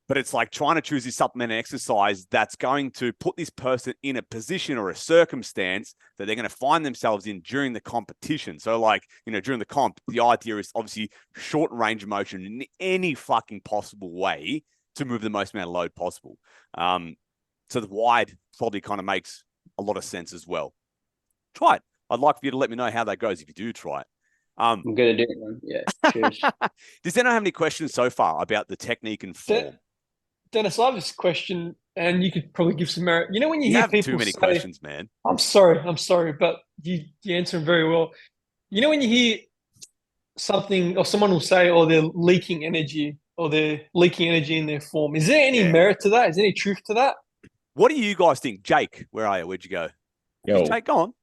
But it's like trying to choose this supplemental exercise that's going to put this person in a position or a circumstance that they're going to find themselves in during the competition. So like, during the comp, the idea is obviously shorten range of motion in any fucking possible way to move the most amount of load possible. So the wide probably kind of makes a lot of sense as well. Try it. I'd like for you to let me know how that goes if you do try it. I'm going to do it, man. Yeah, cheers. Does anyone have any questions so far about the technique and form? Dennis, I have this question, and you could probably give some merit. When you hear have people too many say, questions, man. I'm sorry, but you answer them very well. When you hear something, or someone will say, "Oh, they're leaking energy," or "They're leaking energy in their form." Is there any merit to that? Is there any truth to that? What do you guys think, Jake? Where are you? Where'd you go? Yo, Jake, go on.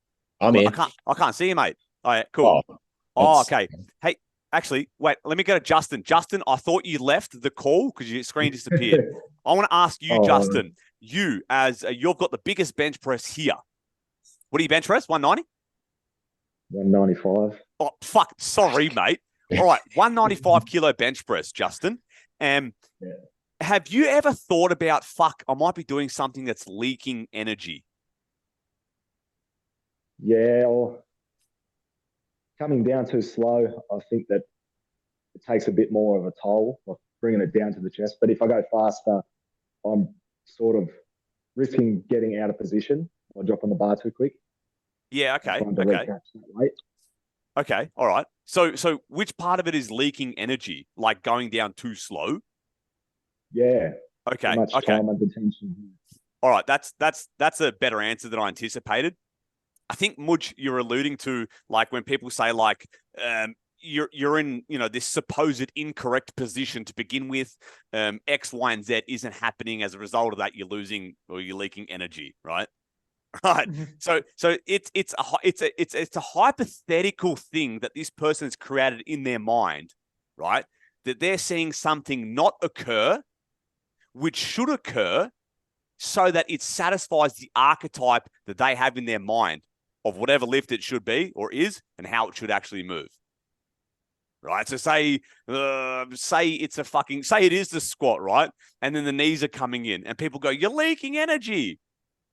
I'm in. I can't see you, mate. All right, cool. Okay. Hey, actually, wait. Let me go to Justin. Justin, I thought you left the call because your screen disappeared. I want to ask you, Justin. You, as you've got the biggest bench press here. What do you bench press? 190? 195. Oh, fuck. Sorry, mate. All right. 195 kilo bench press, Justin. Have you ever thought about, fuck, I might be doing something that's leaking energy? Yeah, or coming down too slow, I think that it takes a bit more of a toll, like bringing it down to the chest. But if I go faster, I'm sort of risking getting out of position or dropping the bar too quick. Yeah, okay. Okay, all right. So which part of it is leaking energy, like going down too slow? Yeah. Okay. Too much time under tension. All right, that's a better answer than I anticipated. I think, Mudge, you're alluding to like when people say like you're in this supposed incorrect position to begin with, X, Y, and Z isn't happening. As a result of that, you're losing or you're leaking energy, right? Right. So it's a hypothetical thing that this person has created in their mind, right? That they're seeing something not occur, which should occur, so that it satisfies the archetype that they have in their mind of whatever lift it should be or is and how it should actually move. Right. So say it's say it is the squat, right? And then the knees are coming in and people go, you're leaking energy.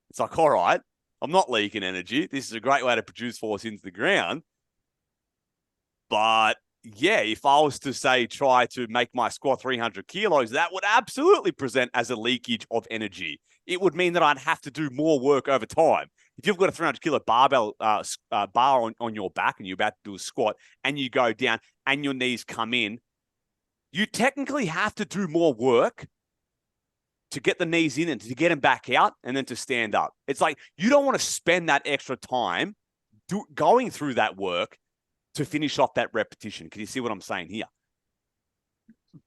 It's like, all right, I'm not leaking energy. This is a great way to produce force into the ground. But yeah, if I was to say, try to make my squat 300 kilos, that would absolutely present as a leakage of energy. It would mean that I'd have to do more work over time. If you've got a 300 kilo barbell bar on your back and you're about to do a squat and you go down and your knees come in, you technically have to do more work to get the knees in and to get them back out and then to stand up. It's like you don't want to spend that extra time going through that work to finish off that repetition. Can you see what I'm saying here?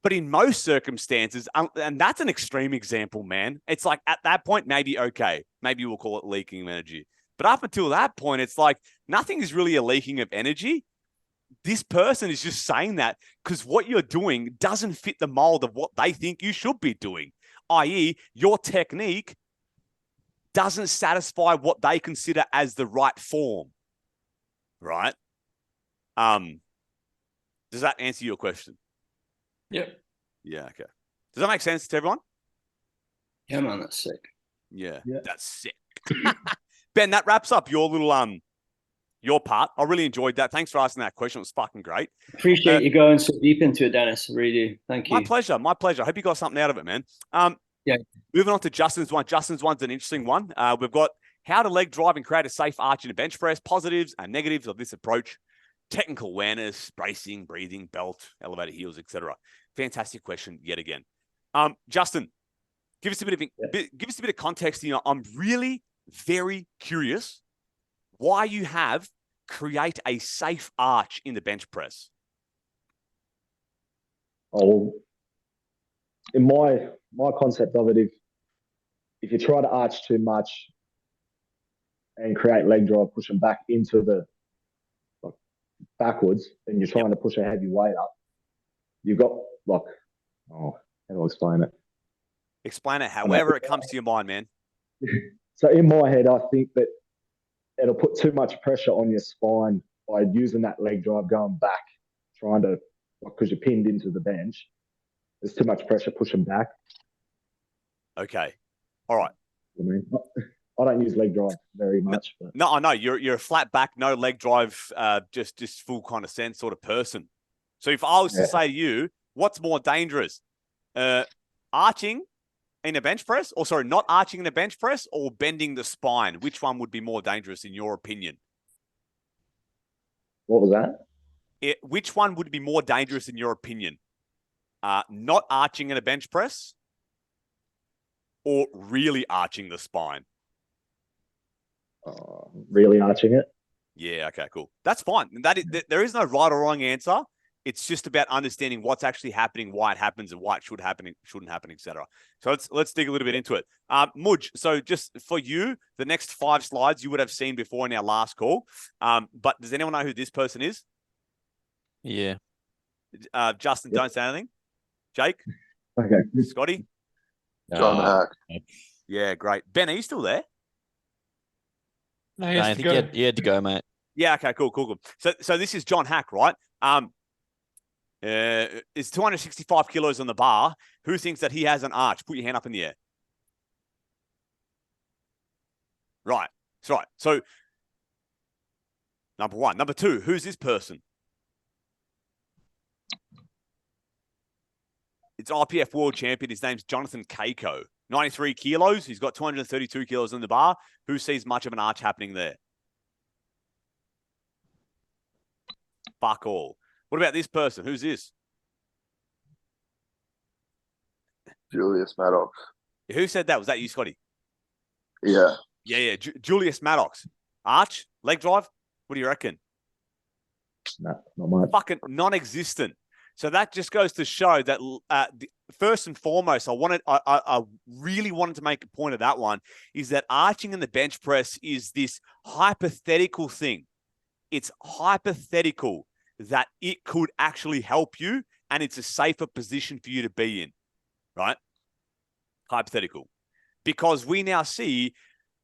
But in most circumstances, and that's an extreme example, man, it's like at that point, maybe, okay, maybe we'll call it leaking of energy. But up until that point, it's like nothing is really a leaking of energy. This person is just saying that because what you're doing doesn't fit the mold of what they think you should be doing, i.e. your technique doesn't satisfy what they consider as the right form, right? Does that answer your question? Yep. Yeah, okay. Does that make sense to everyone? Yeah, man, that's sick. Yeah. That's sick. Ben, that wraps up your little your part. I really enjoyed that. Thanks for asking that question. It was fucking great. Appreciate you going so deep into it, Dennis. I really do. Thank you. My pleasure. My pleasure. I hope you got something out of it, man. Yeah. Moving on to Justin's one. Justin's one's an interesting one. We've got how to leg drive and create a safe arch in a bench press, positives and negatives of this approach. technical awareness, bracing, breathing, belt, elevated heels, etc. Fantastic question yet again. Justin, give us a bit of context. I'm really very curious why you have create a safe arch in the bench press. Oh, in my concept of it, if you try to arch too much and create leg drive, pushing back into the backwards, and you're trying to push a heavy weight up, you've got how do I explain it? Explain it however it comes to your mind, man. So in my head, I think that it'll put too much pressure on your spine by using that leg drive going back, trying to, because you're pinned into the bench. There's too much pressure pushing back. Okay. All right. I mean, I don't use leg drive very much. No, I know you're a flat back, no leg drive, just full kind of sense sort of person. So if I was to say to you, what's more dangerous, arching in a bench press, or sorry, not arching in a bench press, or bending the spine? Which one would be more dangerous in your opinion? What was that? Which one would be more dangerous in your opinion? Not arching in a bench press, or really arching the spine? Really arching it? Yeah, okay, cool. That's fine. There is no right or wrong answer. It's just about understanding what's actually happening, why it happens, and why it shouldn't happen, etc. So let's dig a little bit into it. Mudge, so just for you, the next 5 slides you would have seen before in our last call. But does anyone know who this person is? Yeah. Justin, don't say anything. Jake? Okay. Scotty? John Hack. Yeah, great. Ben, are you still there? No, I think he had to go, mate. Yeah, okay, cool. So this is John Hack, right? Is 265 kilos on the bar. Who thinks that he has an arch? Put your hand up in the air. Right. That's right. So, number 1. Number 2, who's this person? It's IPF world champion. His name's Jonathan Keiko. 93 kilos. He's got 232 kilos on the bar. Who sees much of an arch happening there? Fuck all. What about this person? Who's this? Julius Maddox. Who said that? Was that you, Scotty? Yeah. Yeah. Julius Maddox. Arch? Leg drive? What do you reckon? No, not much. Fucking non-existent. So that just goes to show that first and foremost, I really wanted to make a point of that one, is that arching in the bench press is this hypothetical thing. It's hypothetical that it could actually help you, and it's a safer position for you to be in, right? Hypothetical. Because we now see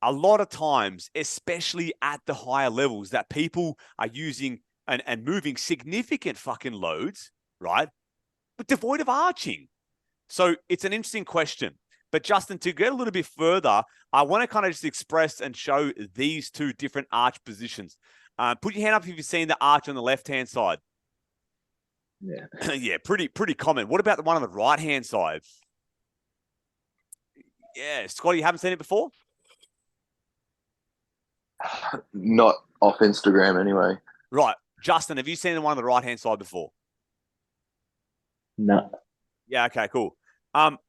a lot of times, especially at the higher levels, that people are using and moving significant fucking loads, right? But devoid of arching. So it's an interesting question. But Justin, to get a little bit further, I want to kind of just express and show these 2 different arch positions. Put your hand up if you've seen the arch on the left-hand side. Yeah. Yeah, pretty common. What about the one on the right-hand side? Yeah, Scotty, you haven't seen it before? Not off Instagram anyway. Right. Justin, have you seen the one on the right-hand side before? No. Yeah, okay, cool.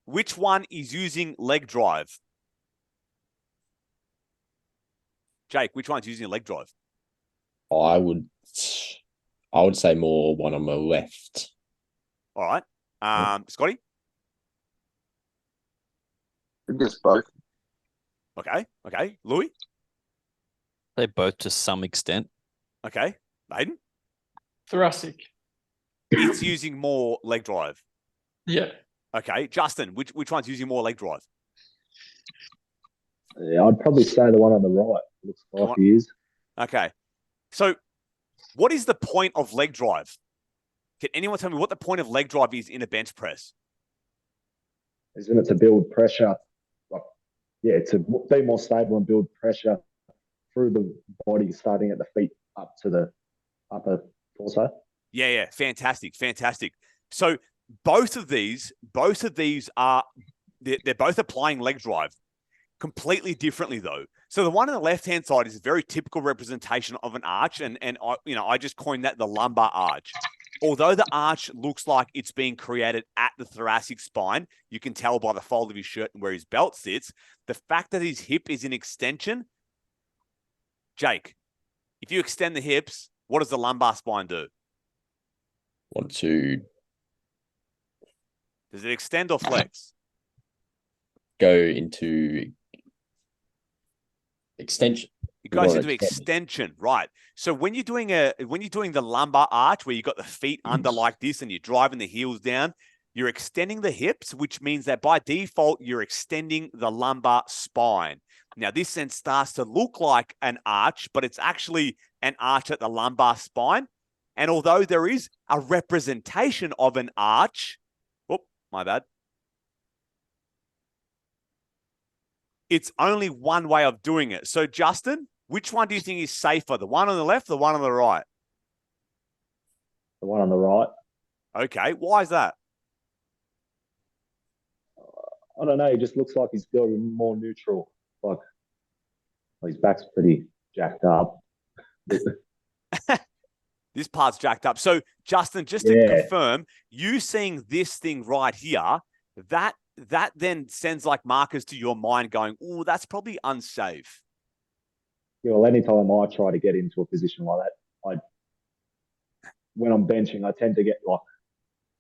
Which one is using leg drive? Jake, which one's using a leg drive? I would say more one on my left. All right. Scotty? I guess both. Okay. Louis? They both to some extent. Okay. Maiden? Thoracic. It's using more leg drive. Yeah. Okay. Justin, which one's using more leg drive? Yeah, I'd probably say the one on the right. Looks like he is. Okay. So what is the point of leg drive? Can anyone tell me what the point of leg drive is in a bench press? Isn't it to build pressure? To be more stable and build pressure through the body, starting at the feet up to the upper torso. Yeah. Fantastic. So both of these are they're both applying leg drive. completely differently though. So the one on the left-hand side is a very typical representation of an arch, and I just coined that the lumbar arch. Although the arch looks like it's being created at the thoracic spine, you can tell by the fold of his shirt and where his belt sits. The fact that his hip is in extension, Jake, if you extend the hips, what does the lumbar spine do? Want to Does it extend or flex? go into extension. It goes into extension, right? So when you're doing the lumbar arch where you've got the feet under like this and you're driving the heels down, you're extending the hips, which means that by default, you're extending the lumbar spine. Now, this then starts to look like an arch, but it's actually an arch at the lumbar spine. And although there is a representation of an arch, oh, my bad. It's only one way of doing it. So, Justin, which one do you think is safer? The one on the left, the one on the right? The one on the right. Okay, why is that? I don't know. He just looks like he's going more neutral. Like his back's pretty jacked up. This part's jacked up. So, Justin, just to confirm, you seeing this thing right here, that then sends like markers to your mind going, oh, that's probably unsafe. Yeah, well, anytime I try to get into a position like that, when I'm benching, I tend to get like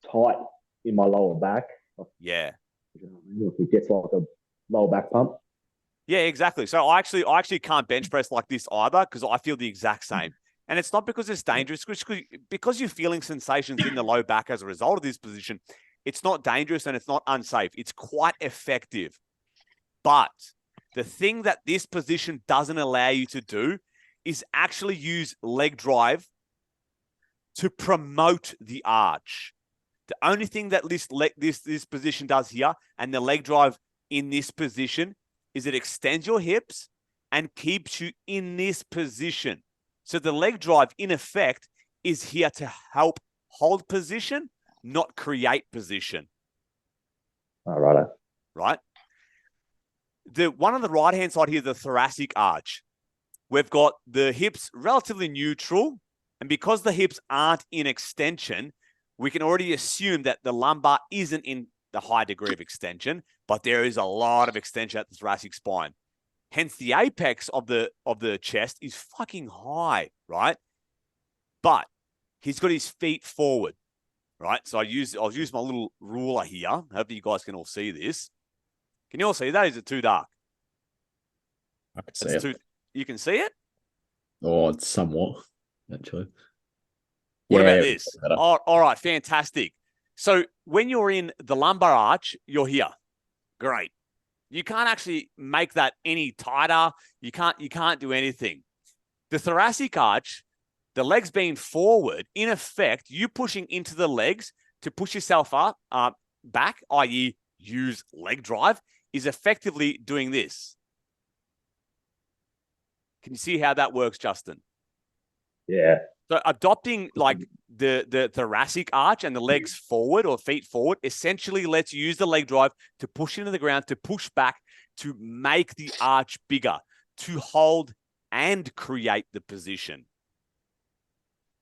tight in my lower back. Yeah. It gets like a lower back pump. Yeah, exactly. So I actually can't bench press like this either because I feel the exact same. And it's not because it's dangerous, because you're feeling sensations in the low back as a result of this position. It's not dangerous and it's not unsafe. It's quite effective. But the thing that this position doesn't allow you to do is actually use leg drive to promote the arch. The only thing that this position does here and the leg drive in this position is it extends your hips and keeps you in this position. So the leg drive, in effect, is here to help hold position, not create position. All right. Right? The one on the right-hand side here, the thoracic arch. We've got the hips relatively neutral. And because the hips aren't in extension, we can already assume that the lumbar isn't in the high degree of extension, but there is a lot of extension at the thoracic spine. Hence, the apex of the chest is fucking high, right? But he's got his feet forward, right? So I'll use my little ruler here. Hopefully you guys can all see this. Can you all see that? Is it too dark? I can see it. You can see it? Oh, it's somewhat, actually. What about this? Oh, all right, fantastic. So when you're in the lumbar arch, you're here. Great. You can't actually make that any tighter. You can't do anything. The thoracic arch, the legs being forward, in effect, you pushing into the legs to push yourself up, back, i.e. use leg drive, is effectively doing this. Can you see how that works, Justin? Yeah. So adopting like the thoracic arch and the legs forward or feet forward essentially lets you use the leg drive to push into the ground, to push back, to make the arch bigger, to hold and create the position.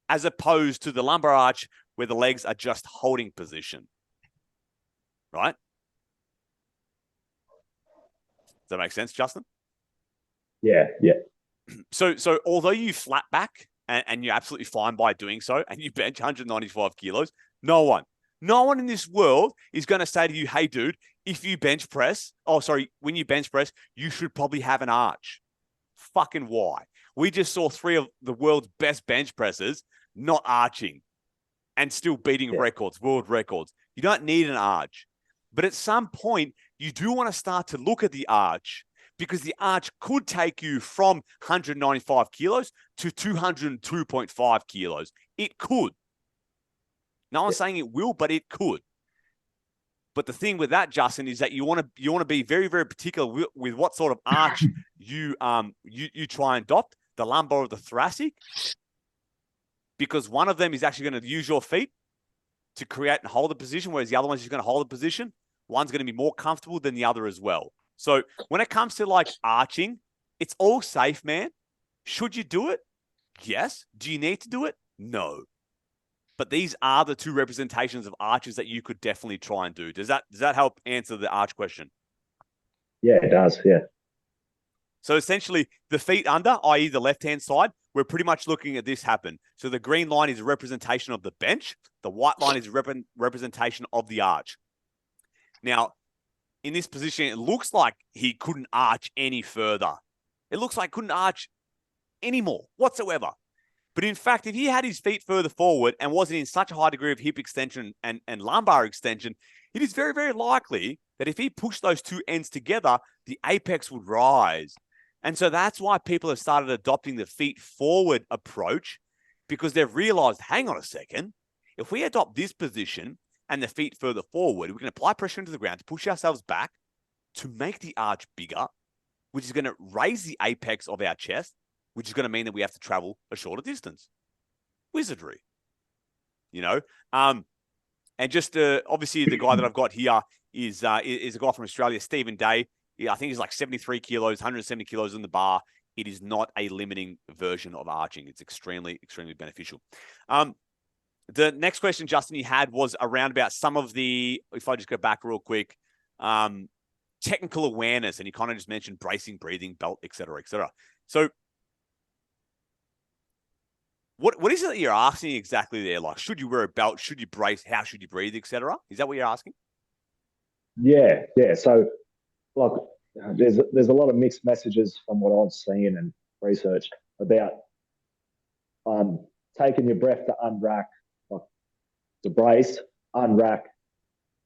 As opposed to the lumbar arch where the legs are just holding position. Right? Does that make sense, Justin? Yeah. So although you flat back and you're absolutely fine by doing so, and you bench 195 kilos, no one in this world is going to say to you, hey, dude, if you bench press, when you bench press, you should probably have an arch. Fucking why? We just saw 3 of the world's best bench pressers not arching and still beating records, world records. You don't need an arch. But at some point, you do want to start to look at the arch, because the arch could take you from 195 kilos to 202.5 kilos. It could. No one's saying it will, but it could. But the thing with that, Justin, is that you want to be very, very particular with what sort of arch you try and adopt, the lumbar or the thoracic, because one of them is actually going to use your feet to create and hold the position, whereas the other one's just going to hold the position. One's going to be more comfortable than the other as well. So when it comes to like arching, it's all safe, man. Should you do it? Yes. Do you need to do it? No. But these are the two representations of arches that you could definitely try and do. Does that help answer the arch question? Yeah, it does. Yeah. So essentially, the feet under, i.e. the left-hand side, we're pretty much looking at this happen. So the green line is a representation of the bench. The white line is a representation of the arch. Now, in this position, it looks like he couldn't arch any further. It looks like he couldn't arch anymore whatsoever. But in fact, if he had his feet further forward and wasn't in such a high degree of hip extension and lumbar extension, it is very, very likely that if he pushed those two ends together, the apex would rise. And so that's why people have started adopting the feet forward approach, because they've realized, hang on a second, if we adopt this position and the feet further forward, we can apply pressure into the ground to push ourselves back to make the arch bigger, which is going to raise the apex of our chest, which is going to mean that we have to travel a shorter distance. Wizardry, you know? And just obviously the guy that I've got here is a guy from Australia, Stephen Day. I think he's like 73 kilos, 170 kilos in the bar. It is not a limiting version of arching. It's extremely, extremely beneficial. The next question, Justin, you had was around about some of the, if I just go back real quick, technical awareness, and you kind of just mentioned bracing, breathing, belt, et cetera, et cetera. So what is it that you're asking exactly there? Like, should you wear a belt? Should you brace? How should you breathe, et cetera? Is that what you're asking? Yeah. So, like, there's a lot of mixed messages from what I've seen and researched about taking your breath to unrack, like to brace, unrack,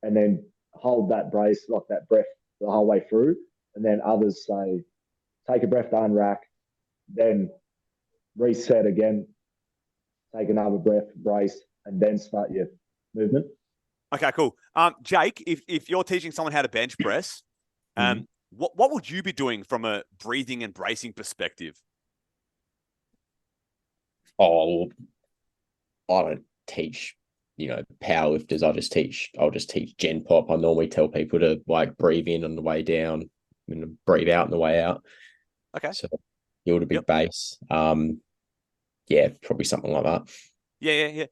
and then hold that brace, like that breath, the whole way through. And then others say, take a breath to unrack, then reset again, take another breath, brace, and then start your movement. Okay, cool. Jake, if you're teaching someone how to bench press, what would you be doing from a breathing and bracing perspective? Oh, I don't teach, powerlifters. I'll just teach gen pop. I normally tell people to like breathe in on the way down and breathe out on the way out. Okay. So build a big base. Yeah, probably something like that. Yeah.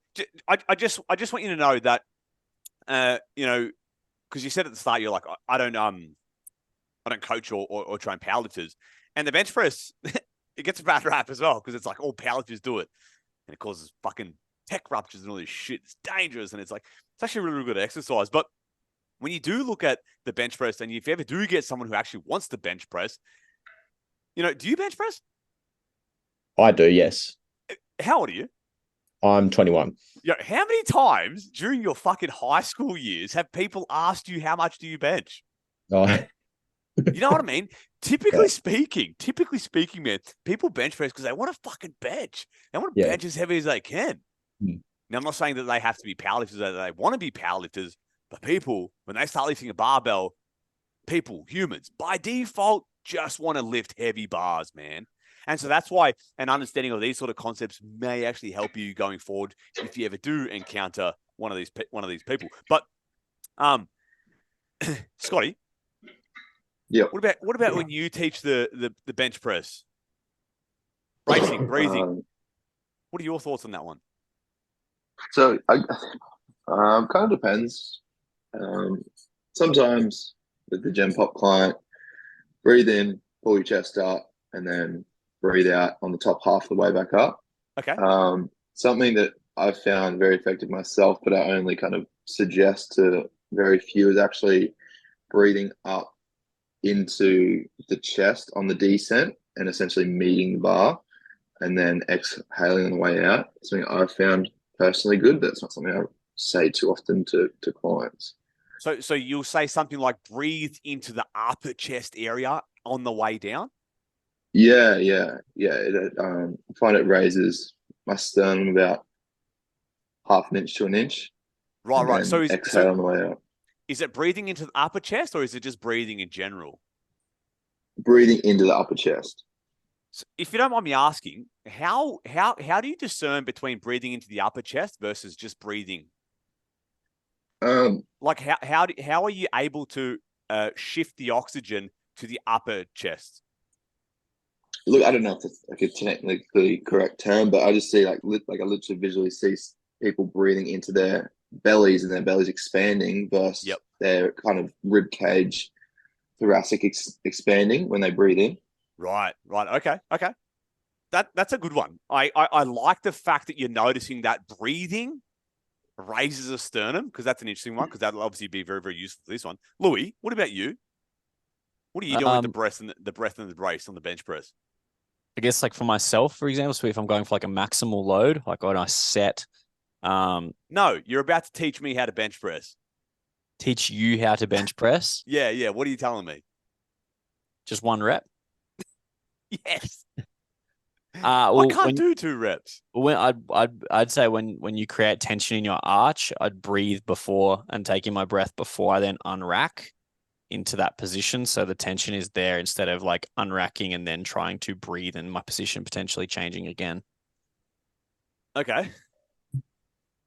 I just want you to know that, because you said at the start, you're like, I don't coach or train powerlifters, and the bench press, it gets a bad rap as well, because it's like all powerlifters do it, and it causes fucking tech ruptures and all this shit. It's dangerous, and it's actually a really, really good exercise. But when you do look at the bench press, and if you ever do get someone who actually wants to bench press, do you bench press? I do, yes. How old are you? I'm 21. Yeah. How many times during your fucking high school years have people asked you how much do you bench? Oh. You know what I mean? Typically speaking, man, people bench press because they want to fucking bench. They want to bench as heavy as they can. Now, I'm not saying that they have to be powerlifters, that they want to be powerlifters, but people, when they start lifting a barbell, humans, by default, just want to lift heavy bars, man. And so that's why an understanding of these sort of concepts may actually help you going forward if you ever do encounter one of these people. But, Scotty, yeah. What about when you teach the bench press, bracing, breathing? What are your thoughts on that one? So, kind of depends. Sometimes with the Gen Pop client, breathe in, pull your chest up, and then breathe out on the top half of the way back up. Okay. Something that I've found very effective myself, but I only kind of suggest to very few, is actually breathing up into the chest on the descent and essentially meeting the bar, and then exhaling on the way out. Something I've found personally good, but it's not something I say too often to clients. So you'll say something like breathe into the upper chest area on the way down? Yeah. I find it raises my sternum about half an inch to an inch. Right. So exhale on the way out. Is it breathing into the upper chest, or is it just breathing in general? Breathing into the upper chest. So if you don't mind me asking, how do you discern between breathing into the upper chest versus just breathing? Like how are you able to shift the oxygen to the upper chest? Look, I don't know if it's like a technically correct term, but I just see like I literally visually see people breathing into their bellies and their bellies expanding versus their kind of rib cage, thoracic expanding when they breathe in. Right. Okay. That's a good one. I like the fact that you're noticing that breathing raises a sternum, because that's an interesting one, because that'll obviously be very, very useful for this one. Louis, what about you? What are you doing with the breath and the brace on the bench press? I guess like for myself, for example, so if I'm going for like a maximal load, like when I set. No, you're about to teach me how to bench press. Teach you how to bench press? Yeah. What are you telling me? Just 1 rep? Yes. Well, I can't do 2 reps. When I'd say when you create tension in your arch, I'd breathe before and take in my breath before I then unrack into that position, so the tension is there instead of like unracking and then trying to breathe and my position potentially changing again. Okay.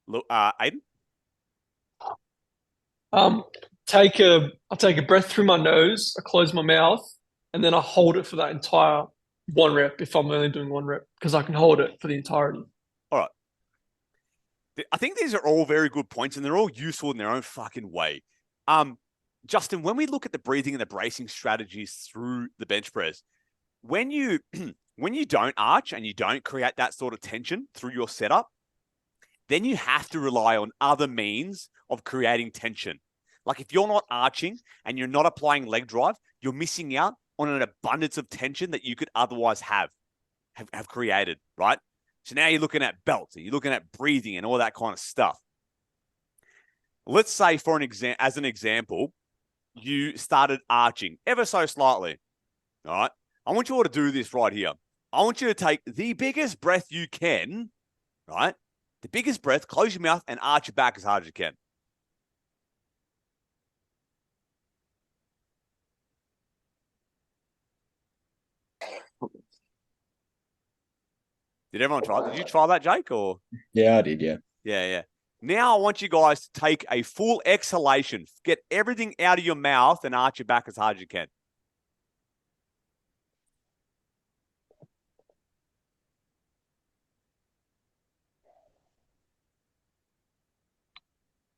Look, Aiden. I'll take a breath through my nose, I close my mouth, and then I hold it for that entire 1 rep if I'm only doing 1 rep, because I can hold it for the entirety. All right. I think these are all very good points, and they're all useful in their own fucking way. Justin, when we look at the breathing and the bracing strategies through the bench press, when you don't arch and you don't create that sort of tension through your setup, then you have to rely on other means of creating tension. Like if you're not arching and you're not applying leg drive, you're missing out on an abundance of tension that you could otherwise have created, right? So now you're looking at belts, you're looking at breathing and all that kind of stuff. Let's say as an example, you started arching ever so slightly, all right? I want you all to do this right here. I want you to take the biggest breath you can, right? The biggest breath, close your mouth and arch your back as hard as you can. Did everyone try? Did you try that, Jake? Or yeah, I did. Yeah. Yeah. Now I want you guys to take a full exhalation. Get everything out of your mouth and arch your back as hard as you can.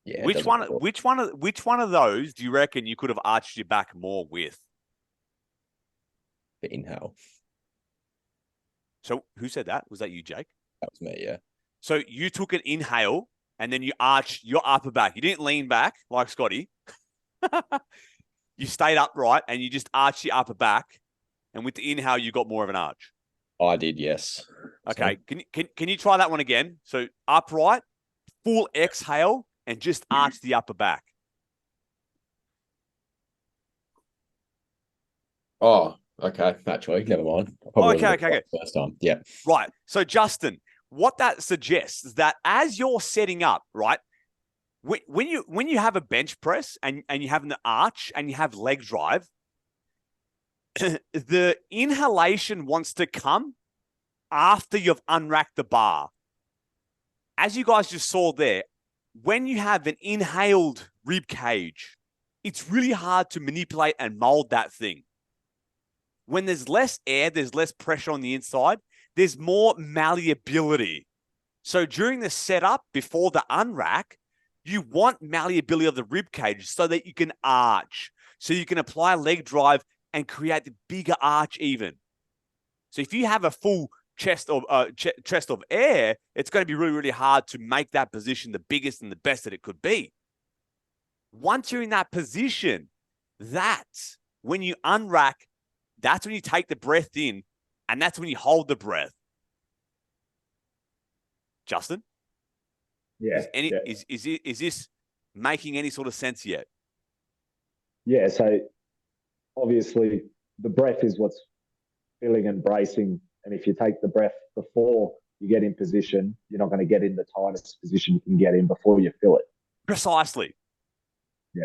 Yeah. Which one of those do you reckon you could have arched your back more with? The inhale. So who said that? Was that you, Jake? That was me, yeah. So you took an inhale and then you arched your upper back. You didn't lean back like Scotty. You stayed upright and you just arched your upper back. And with the inhale, you got more of an arch. I did, yes. Okay. Can you try that one again? So upright, full exhale, and just arch the upper back. Oh, okay. Actually, never mind. Okay. First time, yeah. Right. So Justin, what that suggests is that as you're setting up, right, when you have a bench press and you have an arch and you have leg drive, the inhalation wants to come after you've unracked the bar. As you guys just saw there, when you have an inhaled rib cage, it's really hard to manipulate and mold that thing. When there's less air, there's less pressure on the inside, there's more malleability. So during the setup, before the unrack, you want malleability of the rib cage so that you can arch, so you can apply leg drive and create the bigger arch even. So if you have a full chest of air, it's going to be really, really hard to make that position the biggest and the best that it could be. Once you're in that position, that's when you unrack, that's when you take the breath in, and that's when you hold the breath. Justin? Yeah. Is this making any sort of sense yet? Yeah, so obviously the breath is what's filling and bracing. And if you take the breath before you get in position, you're not going to get in the tightest position you can get in before you fill it. Precisely. Yeah.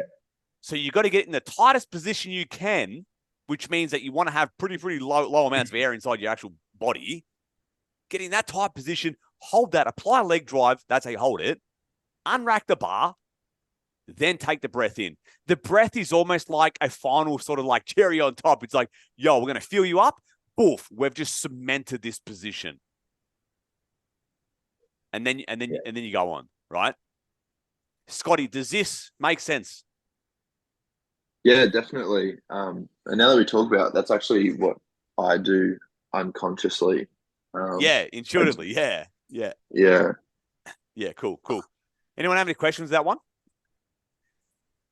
So you got to get in the tightest position you can, which means that you want to have pretty low amounts of air inside your actual body. Get in that tight position, hold that, apply leg drive. That's how you hold it. Unrack the bar. then take the breath in. The breath is almost like a final sort of like cherry on top. It's like, yo, we're going to fill you up. Boof, we've just cemented this position. And then you go on, right? Scotty, does this make sense? Yeah, definitely. And now that we talk about it, that's actually what I do unconsciously. Yeah, intuitively. Yeah. Yeah, cool. Anyone have any questions with that one?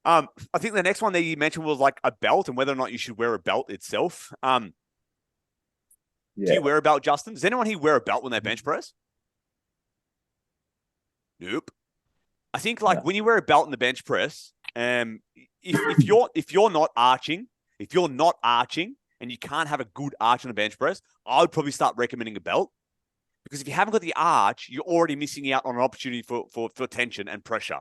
I think the next one that you mentioned was like a belt and whether or not you should wear a belt itself. Do you wear a belt, Justin? Does anyone here wear a belt when they bench press? Nope. I think like when you wear a belt in the bench press, if you're not arching and you can't have a good arch on a bench press, I would probably start recommending a belt. Because if you haven't got the arch, you're already missing out on an opportunity for tension and pressure.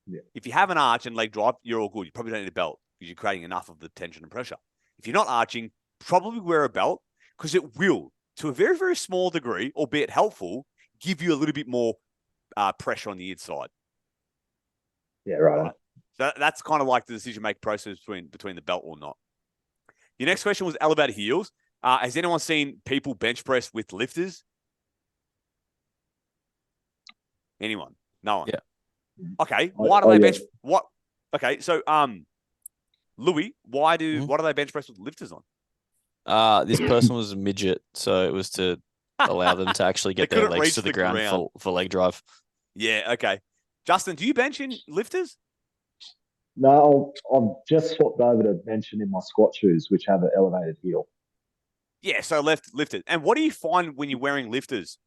Yeah. If you have an arch and leg drive, you're all good. You probably don't need a belt because you're creating enough of the tension and pressure. If you're not arching, probably wear a belt because it will, to a very, very small degree, albeit helpful, give you a little bit more pressure on the inside. Yeah, right. So that's kind of like the decision-making process between the belt or not. Your next question was elevated heels. Has anyone seen people bench press with lifters? Anyone? No one. Yeah. Okay. Why do they bench? What? Okay. So, Louis, why do they bench press with lifters on? This person was a midget, so it was to allow them to actually get their legs to the ground. For leg drive. Yeah. Okay. Justin, do you bench in lifters? No, I've just swapped over to benching in my squat shoes, which have an elevated heel. Yeah, so lifted. And what do you find when you're wearing lifters?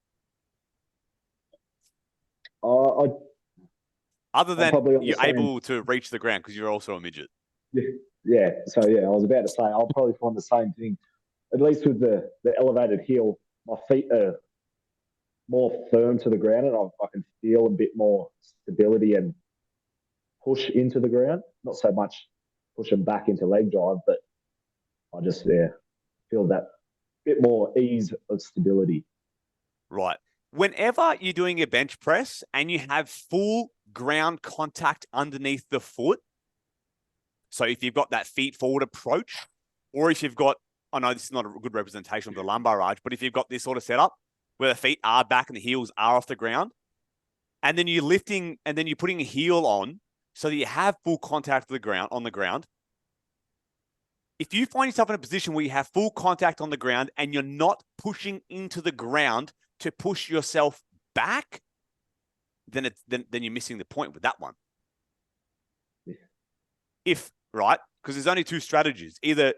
Other than you're able to reach the ground because you're also a midget. Yeah. So, I was about to say, I'll probably find the same thing. At least with the elevated heel, my feet are more firm to the ground and I can feel a bit more stability and push into the ground. Not so much pushing back into leg drive, but I just feel that bit more ease of stability. Right. Whenever you're doing a bench press and you have full ground contact underneath the foot, so if you've got that feet forward approach, or if you've got, I know this is not a good representation of the lumbar arch, but if you've got this sort of setup where the feet are back and the heels are off the ground, and then you're lifting and then you're putting a heel on so that you have full contact on the ground, if you find yourself in a position where you have full contact on the ground and you're not pushing into the ground to push yourself back, then you're missing the point with that one. Yeah. Because there's only two strategies. Either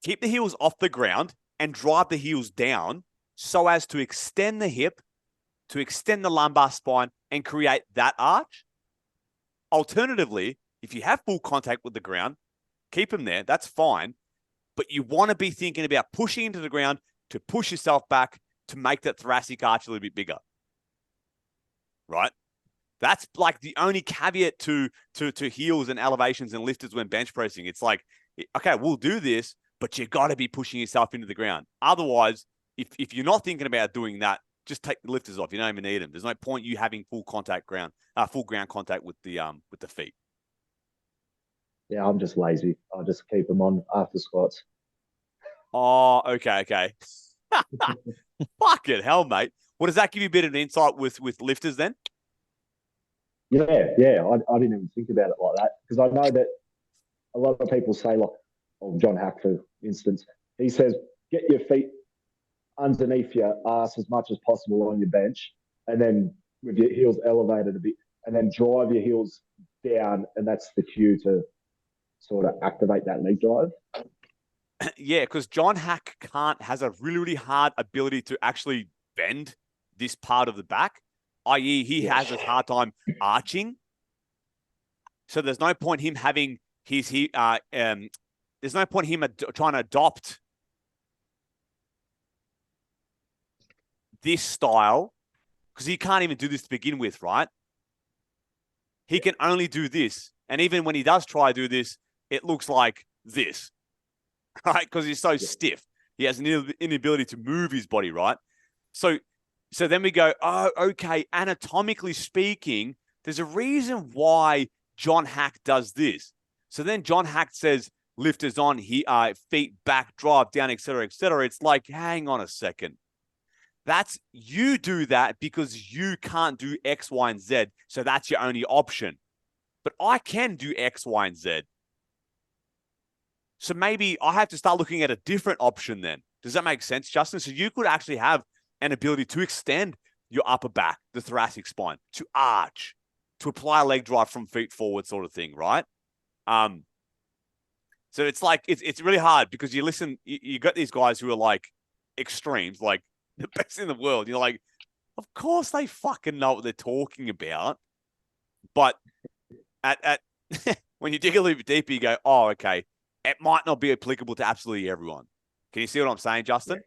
keep the heels off the ground and drive the heels down so as to extend the hip, to extend the lumbar spine and create that arch. Alternatively, if you have full contact with the ground, keep them there. That's fine. But you want to be thinking about pushing into the ground to push yourself back to make that thoracic arch a little bit bigger. Right? That's like the only caveat to heels and elevations and lifters when bench pressing. It's like, okay, we'll do this, but you got to be pushing yourself into the ground. Otherwise, if you're not thinking about doing that, just take the lifters off. You don't even need them. There's no point you having full ground contact with the feet. Yeah, I'm just lazy. I'll just keep them on after squats. Oh, okay. Fucking hell, mate. Well, does that give you a bit of an insight with lifters then? Yeah. I didn't even think about it like that because I know that a lot of people say, like, John Hack, for instance, he says, get your feet underneath your ass as much as possible on your bench and then with your heels elevated a bit and then drive your heels down, and that's the cue to sort of activate that leg drive. Yeah, because John Hack has a really, really hard ability to actually bend this part of the back, i.e. he has a hard time arching. So there's no point him having there's no point him trying to adopt this style because he can't even do this to begin with, right? He can only do this. And even when he does try to do this, it looks like this, right? Because he's so stiff. He has an inability to move his body, right? So then we go, oh, okay, anatomically speaking, There's a reason why John Hack does this. So then John Hack says, lifters on, feet back, drive down, etc., etc. It's like, hang on a second. You do that because you can't do X, Y, and Z. So that's your only option. But I can do X, Y, and Z. So maybe I have to start looking at a different option then. Does that make sense, Justin? So you could actually have an ability to extend your upper back, the thoracic spine, to arch, to apply a leg drive from feet forward sort of thing, right? So it's like, it's really hard because you got these guys who are like extremes, like the best in the world. You're like, of course they fucking know what they're talking about. But at when you dig a little bit deeper, you go, oh, okay, it might not be applicable to absolutely everyone. Can you see what I'm saying, Justin?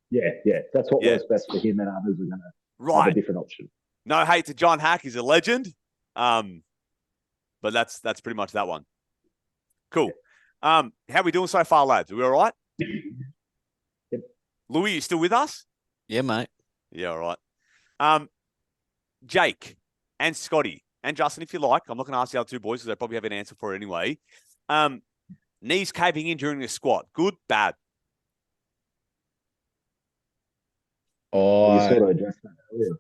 Yeah. That's what works best for him, and others are going to have a different option. No hate to John Hack, he's a legend. But that's pretty much that one. Cool. How are we doing so far, lads? Are we all right? Yep. Louis, you still with us? Yeah, mate. Yeah, all right. Jake and Scotty and Justin, if you like. I'm not going to ask the other two boys because they probably have an answer for it anyway. Knees caving in during the squat. Good, bad? You sort of addressed that earlier.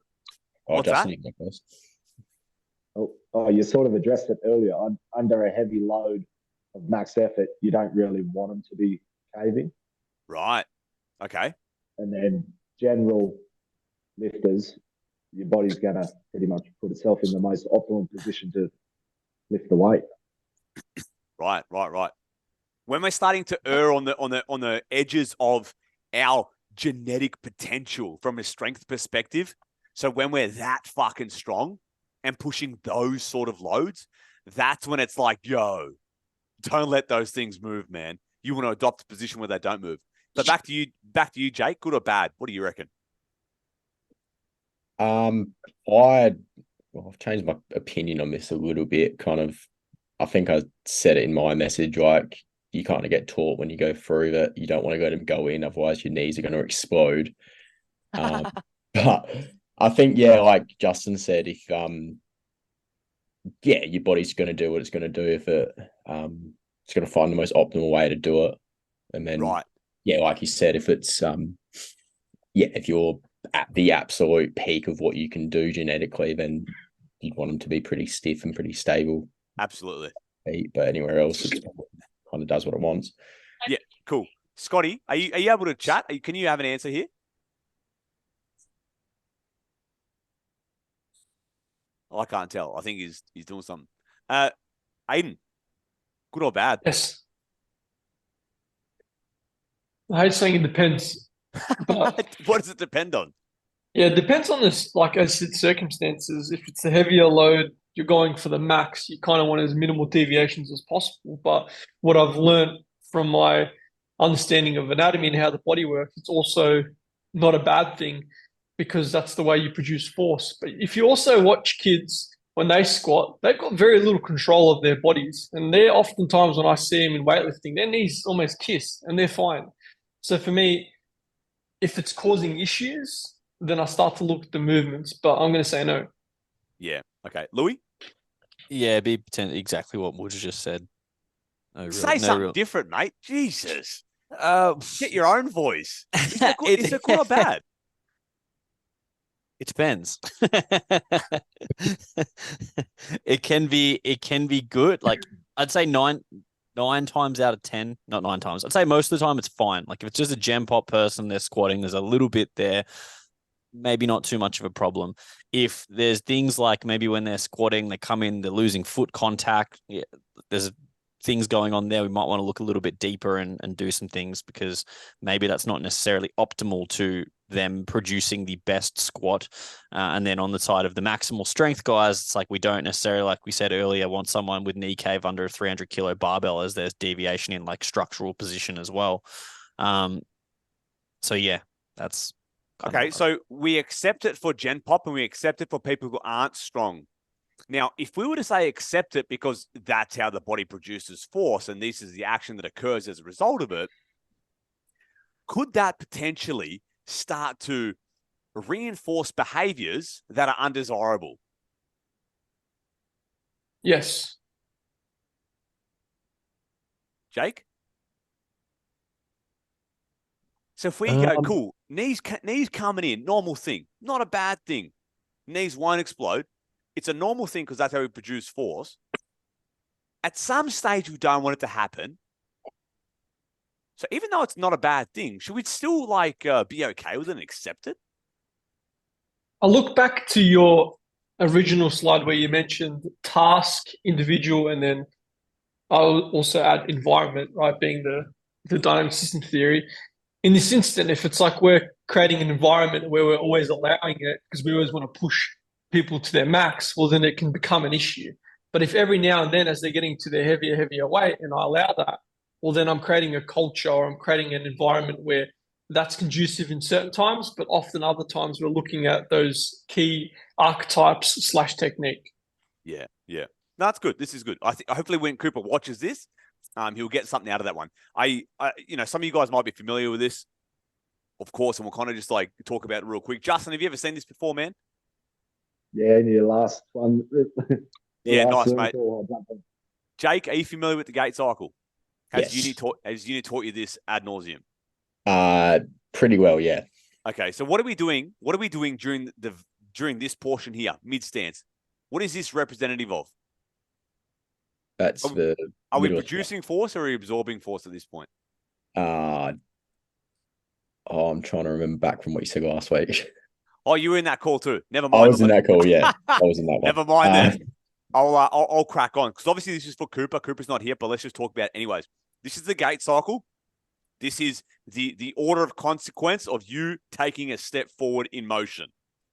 What's Justin, that? You sort of addressed it earlier. Under a heavy load of max effort, you don't really want them to be caving. Right. Okay. And then general lifters, your body's going to pretty much put itself in the most optimal position to lift the weight. Right. When we're starting to err on the edges of our genetic potential from a strength perspective, so when we're that fucking strong and pushing those sort of loads, that's when it's like, yo, don't let those things move, man. You want to adopt a position where they don't move. But back to you, Jake. Good or bad? What do you reckon? I've changed my opinion on this a little bit. Kind of, I think I said it in my message. Like, you kind of get taught when you go through that you don't want to let them go in, otherwise your knees are going to explode. But I think, like Justin said, if your body's going to do what it's going to do. If it's going to find the most optimal way to do it, and then like you said, if it's if you're at the absolute peak of what you can do genetically, then you'd want them to be pretty stiff and pretty stable. Absolutely. But anywhere else, it kind of does what it wants. Yeah, cool. Scotty, are you able to chat? Can you have an answer here? Oh, I can't tell. I think he's doing something. Aiden, good or bad? Yes. I hate saying it depends. But what does it depend on? Yeah, it depends on this, like I said, circumstances. If it's a heavier load, you're going for the max. You kind of want as minimal deviations as possible. But what I've learned from my understanding of anatomy and how the body works, it's also not a bad thing because that's the way you produce force. But if you also watch kids when they squat, they've got very little control of their bodies. And they're oftentimes, when I see them in weightlifting, their knees almost kiss and they're fine. So for me, if it's causing issues, then I start to look at the movements, but I'm going to say no. Yeah. Okay. Louis? Yeah, be exactly what Woods just said. Say something different, mate. Jesus. Get your own voice. Is it good or bad? It depends. It can be good. Like, I'd say nine times out of 10, not 9 times. I'd say most of the time it's fine. Like, if it's just a gem pop person, they're squatting, there's a little bit there, maybe not too much of a problem. If there's things like maybe when they're squatting, they come in, they're losing foot contact. Yeah, there's things going on there. We might want to look a little bit deeper and do some things because maybe that's not necessarily optimal to them producing the best squat. And then on the side of the maximal strength guys, it's like we don't necessarily, like we said earlier, want someone with knee cave under a 300 kilo barbell, as there's deviation in like structural position as well. So yeah, that's okay. So we accept it for Gen Pop and we accept it for people who aren't strong. Now, if we were to say accept it because that's how the body produces force and this is the action that occurs as a result of it, could that potentially start to reinforce behaviors that are undesirable? Yes. Jake? So if we go, cool, knees coming in, normal thing, not a bad thing. Knees won't explode. It's a normal thing because that's how we produce force. At some stage, we don't want it to happen. So even though it's not a bad thing, should we still be okay with it and accept it? I'll look back to your original slide where you mentioned task, individual, and then I'll also add environment, right, being the dynamic system theory. In this instant, if it's like we're creating an environment where we're always allowing it because we always want to push people to their max, well, then it can become an issue. But if every now and then, as they're getting to their heavier weight, and I allow that, well, then I'm creating a culture or I'm creating an environment where that's conducive in certain times, but often other times we're looking at those key archetypes / technique. Yeah. No, that's good. This is good. I think hopefully when Cooper watches this, he'll get something out of that one. Some of you guys might be familiar with this, of course, and we'll kind of just talk about it real quick. Justin, have you ever seen this before, man? Yeah, in your last one. Yeah, nice, mate. Jake, are you familiar with the gate cycle? Has Yes. uni taught you this ad nauseum? Pretty well, yeah. Okay, so what are we doing? What are we doing during this portion here, mid stance? What is this representative of? That's Are we producing force or are we absorbing force at this point? I'm trying to remember back from what you said last week. Oh, you were in that call too. Never mind. I was in that call, yeah. I was in that one. Never mind then. I'll crack on because obviously this is for Cooper. Cooper's not here, but let's just talk about it anyways. This is the gate cycle. This is the order of consequence of you taking a step forward in motion,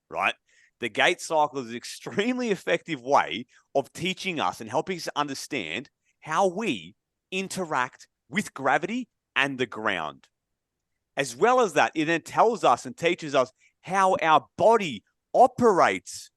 right? The gate cycle is an extremely effective way of teaching us and helping us understand how we interact with gravity and the ground. As well as that, it then tells us and teaches us how our body operates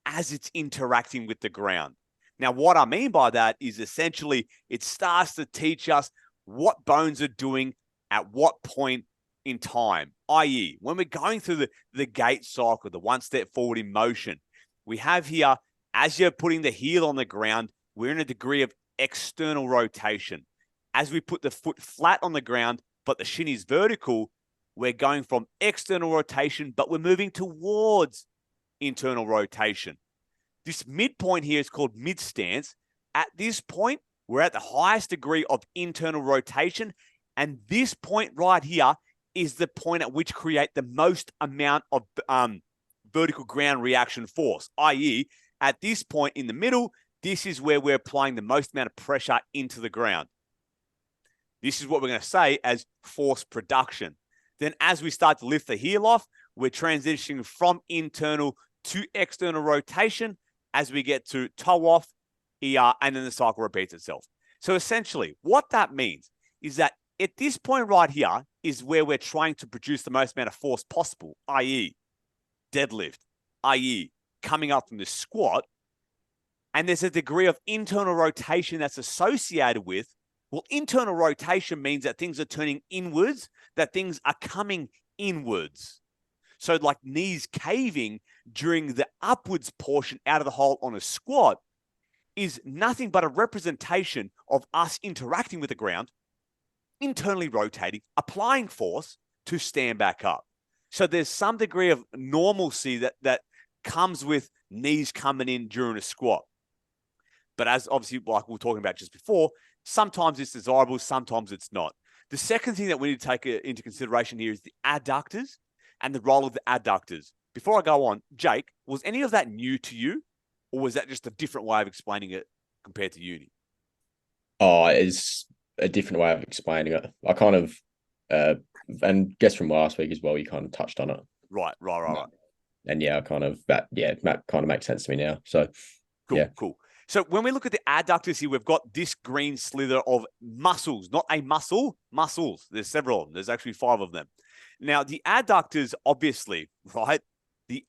as it's interacting with the ground. Now, what I mean by that is essentially it starts to teach us what bones are doing at what point in time, i.e., when we're going through the gate cycle, the one step forward in motion, we have here, as you're putting the heel on the ground, we're in a degree of external rotation. As we put the foot flat on the ground, but the shin is vertical, we're going from external rotation, but we're moving towards internal rotation. This midpoint here is called mid stance. At this point, we're at the highest degree of internal rotation. And this point right here is the point at which create the most amount of vertical ground reaction force, i.e., at this point in the middle, this is where we're applying the most amount of pressure into the ground. This is what we're going to say as force production. Then as we start to lift the heel off, we're transitioning from internal to external rotation as we get to toe off, and then the cycle repeats itself. So essentially, what that means is that at this point right here is where we're trying to produce the most amount of force possible, i.e. deadlift, i.e. coming up from the squat. And there's a degree of internal rotation that's associated with, well, internal rotation means that things are turning inwards, that things are coming inwards. So like knees caving during the upwards portion out of the hole on a squat is nothing but a representation of us interacting with the ground, internally rotating, applying force to stand back up. So there's some degree of normalcy that comes with knees coming in during a squat. But as obviously, like we were talking about just before, sometimes it's desirable, sometimes it's not. The second thing that we need to take into consideration here is the adductors and the role of the adductors. Before I go on, Jake, was any of that new to you, or was that just a different way of explaining it compared to uni? Oh, it's a different way of explaining it. I kind of, and guess from last week as well, you kind of touched on it. Right. And yeah, that kind of makes sense to me now. So, Cool. So when we look at the adductors here, we've got this green slither of muscles, not a muscle, muscles. There's several of them. There's actually 5 of them. Now, the adductors, obviously, right, they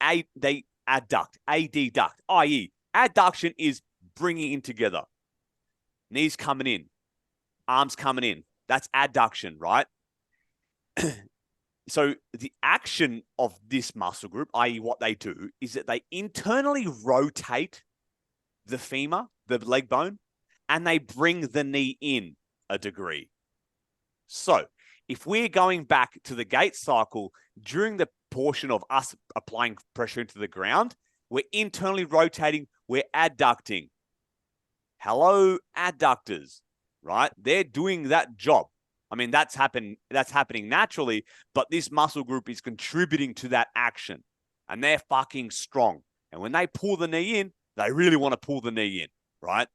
adduct, adduct, i.e. adduction is bringing in together. Knees coming in, arms coming in. That's adduction, right? So the action of this muscle group, i.e. what they do, is that they internally rotate the femur, the leg bone, and they bring the knee in a degree. So if we're going back to the gait cycle during the portion of us applying pressure into the ground, we're internally rotating, we're adducting. Hello, adductors, right? They're doing that job. I mean, that's happening naturally, but this muscle group is contributing to that action, and they're fucking strong. And when they pull the knee in, they really want to pull the knee in, right?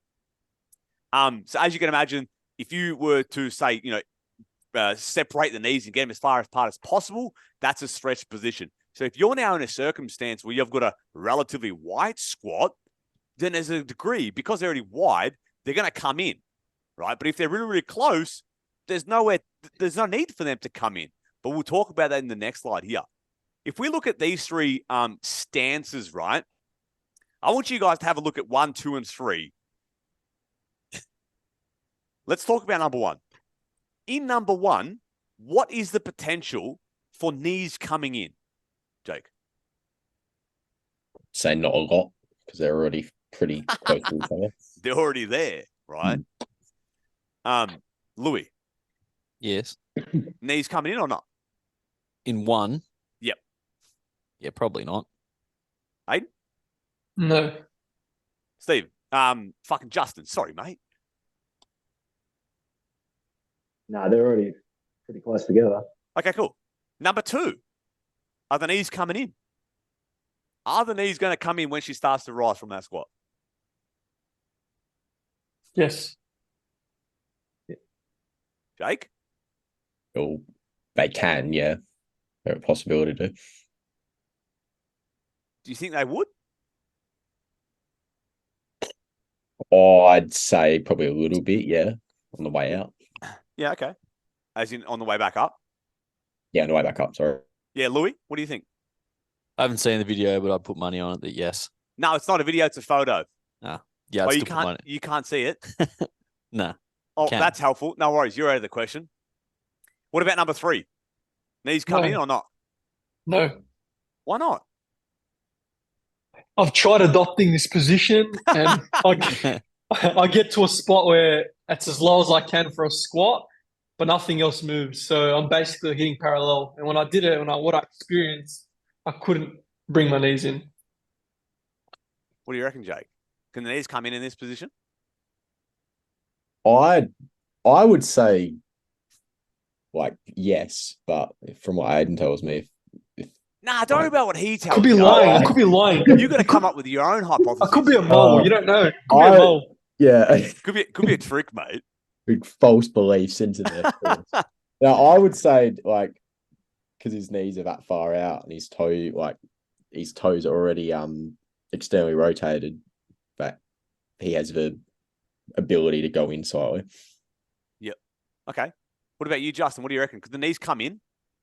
So as you can imagine, if you were to say, separate the knees and get them as far apart as possible, that's a stretched position. So if you're now in a circumstance where you've got a relatively wide squat, then there's a degree, because they're already wide, they're going to come in, right? But if they're really, really close, there's no need for them to come in. But we'll talk about that in the next slide here. If we look at these three stances, right, I want you guys to have a look at 1, 2, and 3. Let's talk about number 1. In number 1, what is the potential for knees coming in, Jake? Say not a lot, because they're already pretty close to each other. They're already there, right? Louis. Yes. Knees coming in or not? In 1? Yep. Yeah, probably not. Aiden? No. Steve. Fucking Justin. Sorry, mate. No, they're already pretty close together. Okay, cool. Number 2. Are the knees coming in? Are the knees going to come in when she starts to rise from that squat? Yes. Jake? Well, they can, yeah. They're a possibility to. Do you think they would? Oh, I'd say probably a little bit, yeah, on the way out. Yeah, okay. As in on the way back up? Yeah, on the way back up, sorry. Yeah, Louis, what do you think? I haven't seen the video, but I'd put money on it that yes. No, it's not a video, it's a photo. Yeah, you can't see it. No. Oh, that's helpful. No worries. You're out of the question. What about number 3? Knees coming in or not? No. Why not? I've tried adopting this position, and I get to a spot where it's as low as I can for a squat, but nothing else moves. So I'm basically hitting parallel. And when I did it, what I experienced, I couldn't bring my knees in. What do you reckon, Jake? Can the knees come in this position? I would say, like, yes, but from what Aiden tells me, Nah, don't worry about what he tells you. Could be lying. I could be lying. You've got to come up with your own hypothesis. I could be a mole. You don't know. Could be a mole. Yeah. Could be a trick, mate. Big false beliefs into there. Now, I would say, like, because his knees are that far out and his toes are already externally rotated, but he has the ability to go in slightly. Yep. Okay. What about you, Justin? What do you reckon? Could the knees come in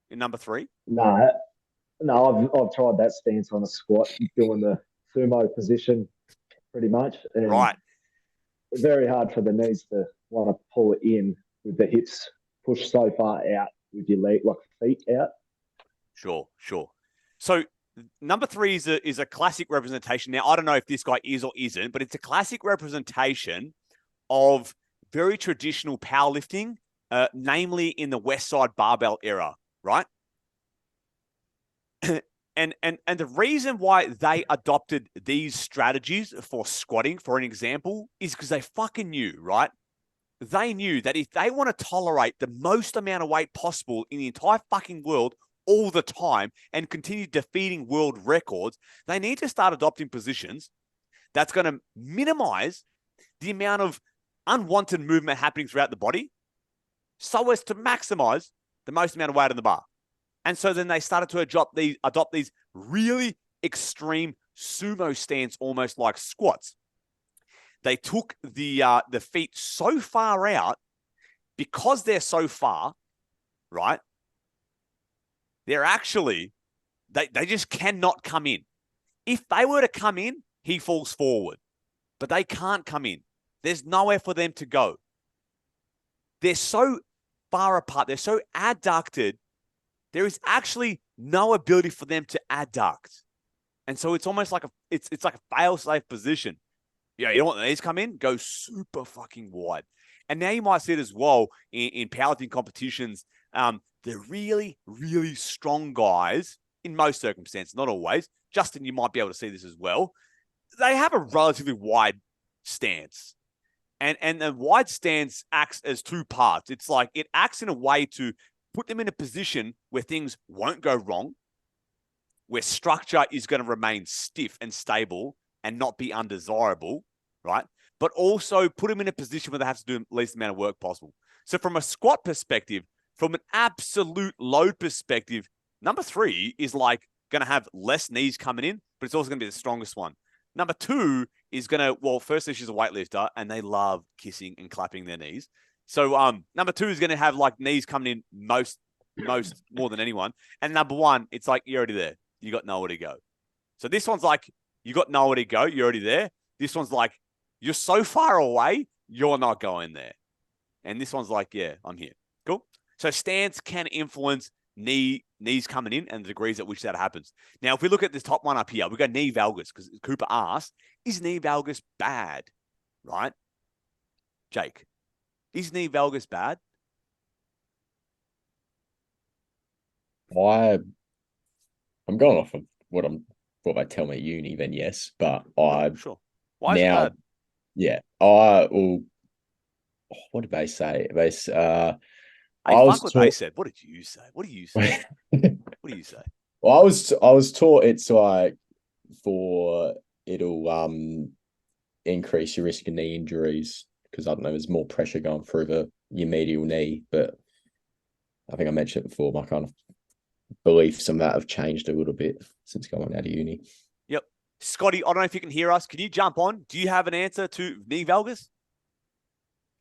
number 3? No, I've tried that stance on a squat, doing the sumo position pretty much. And right. Very hard for the knees to want to pull it in with the hips pushed so far out with your leg, like feet out. Sure. So number 3 is a classic representation. Now, I don't know if this guy is or isn't, but it's a classic representation of very traditional powerlifting, namely in the West Side barbell era, right? And the reason why they adopted these strategies for squatting, for an example, is because they fucking knew, right? They knew that if they want to tolerate the most amount of weight possible in the entire fucking world all the time and continue defeating world records, they need to start adopting positions that's going to minimize the amount of unwanted movement happening throughout the body so as to maximize the most amount of weight on the bar. And so then they started to adopt these really extreme sumo stance, almost like squats. They took the feet so far out, because they're so far, right? They're actually, they just cannot come in. If they were to come in, he falls forward. But they can't come in. There's nowhere for them to go. They're so far apart. They're so adducted. There is actually no ability for them to adduct. And so it's almost like it's like a fail-safe position. Yeah, you know what the knees come in? Go super fucking wide. And now you might see it as well in powerlifting competitions. The really, really strong guys, in most circumstances, not always. Justin, you might be able to see this as well. They have a relatively wide stance. And the wide stance acts as two parts. It's like it acts in a way to put them in a position where things won't go wrong, where structure is going to remain stiff and stable and not be undesirable, right? But also put them in a position where they have to do the least amount of work possible. So from a squat perspective, from an absolute load perspective, number 3 is like going to have less knees coming in, but it's also going to be the strongest one. Number 2 is going to, well, firstly, she's a weightlifter and they love kissing and clapping their knees. So number 2 is going to have like knees coming in most more than anyone. And number 1, it's like, you're already there. You got nowhere to go. So this one's like, you got nowhere to go. You're already there. This one's like, you're so far away, you're not going there. And this one's like, yeah, I'm here. Cool. So stance can influence knees coming in and the degrees at which that happens. Now, if we look at this top one up here, we've got knee valgus, because Cooper asked, is knee valgus bad? Right? Jake, is knee valgus bad? I'm going off of what they tell me at uni, then yes, but sure. Why is it bad? Yeah, what did they say? They they said. What did you say? What do you say? What do you say? Well, I was taught it's like it'll increase your risk of knee injuries because I don't know, there's more pressure going through your medial knee. But I think I mentioned it before, my kind of beliefs on that have changed a little bit since going out of uni. Yep. Scotty, I don't know if you can hear us. Can you jump on? Do you have an answer to knee valgus?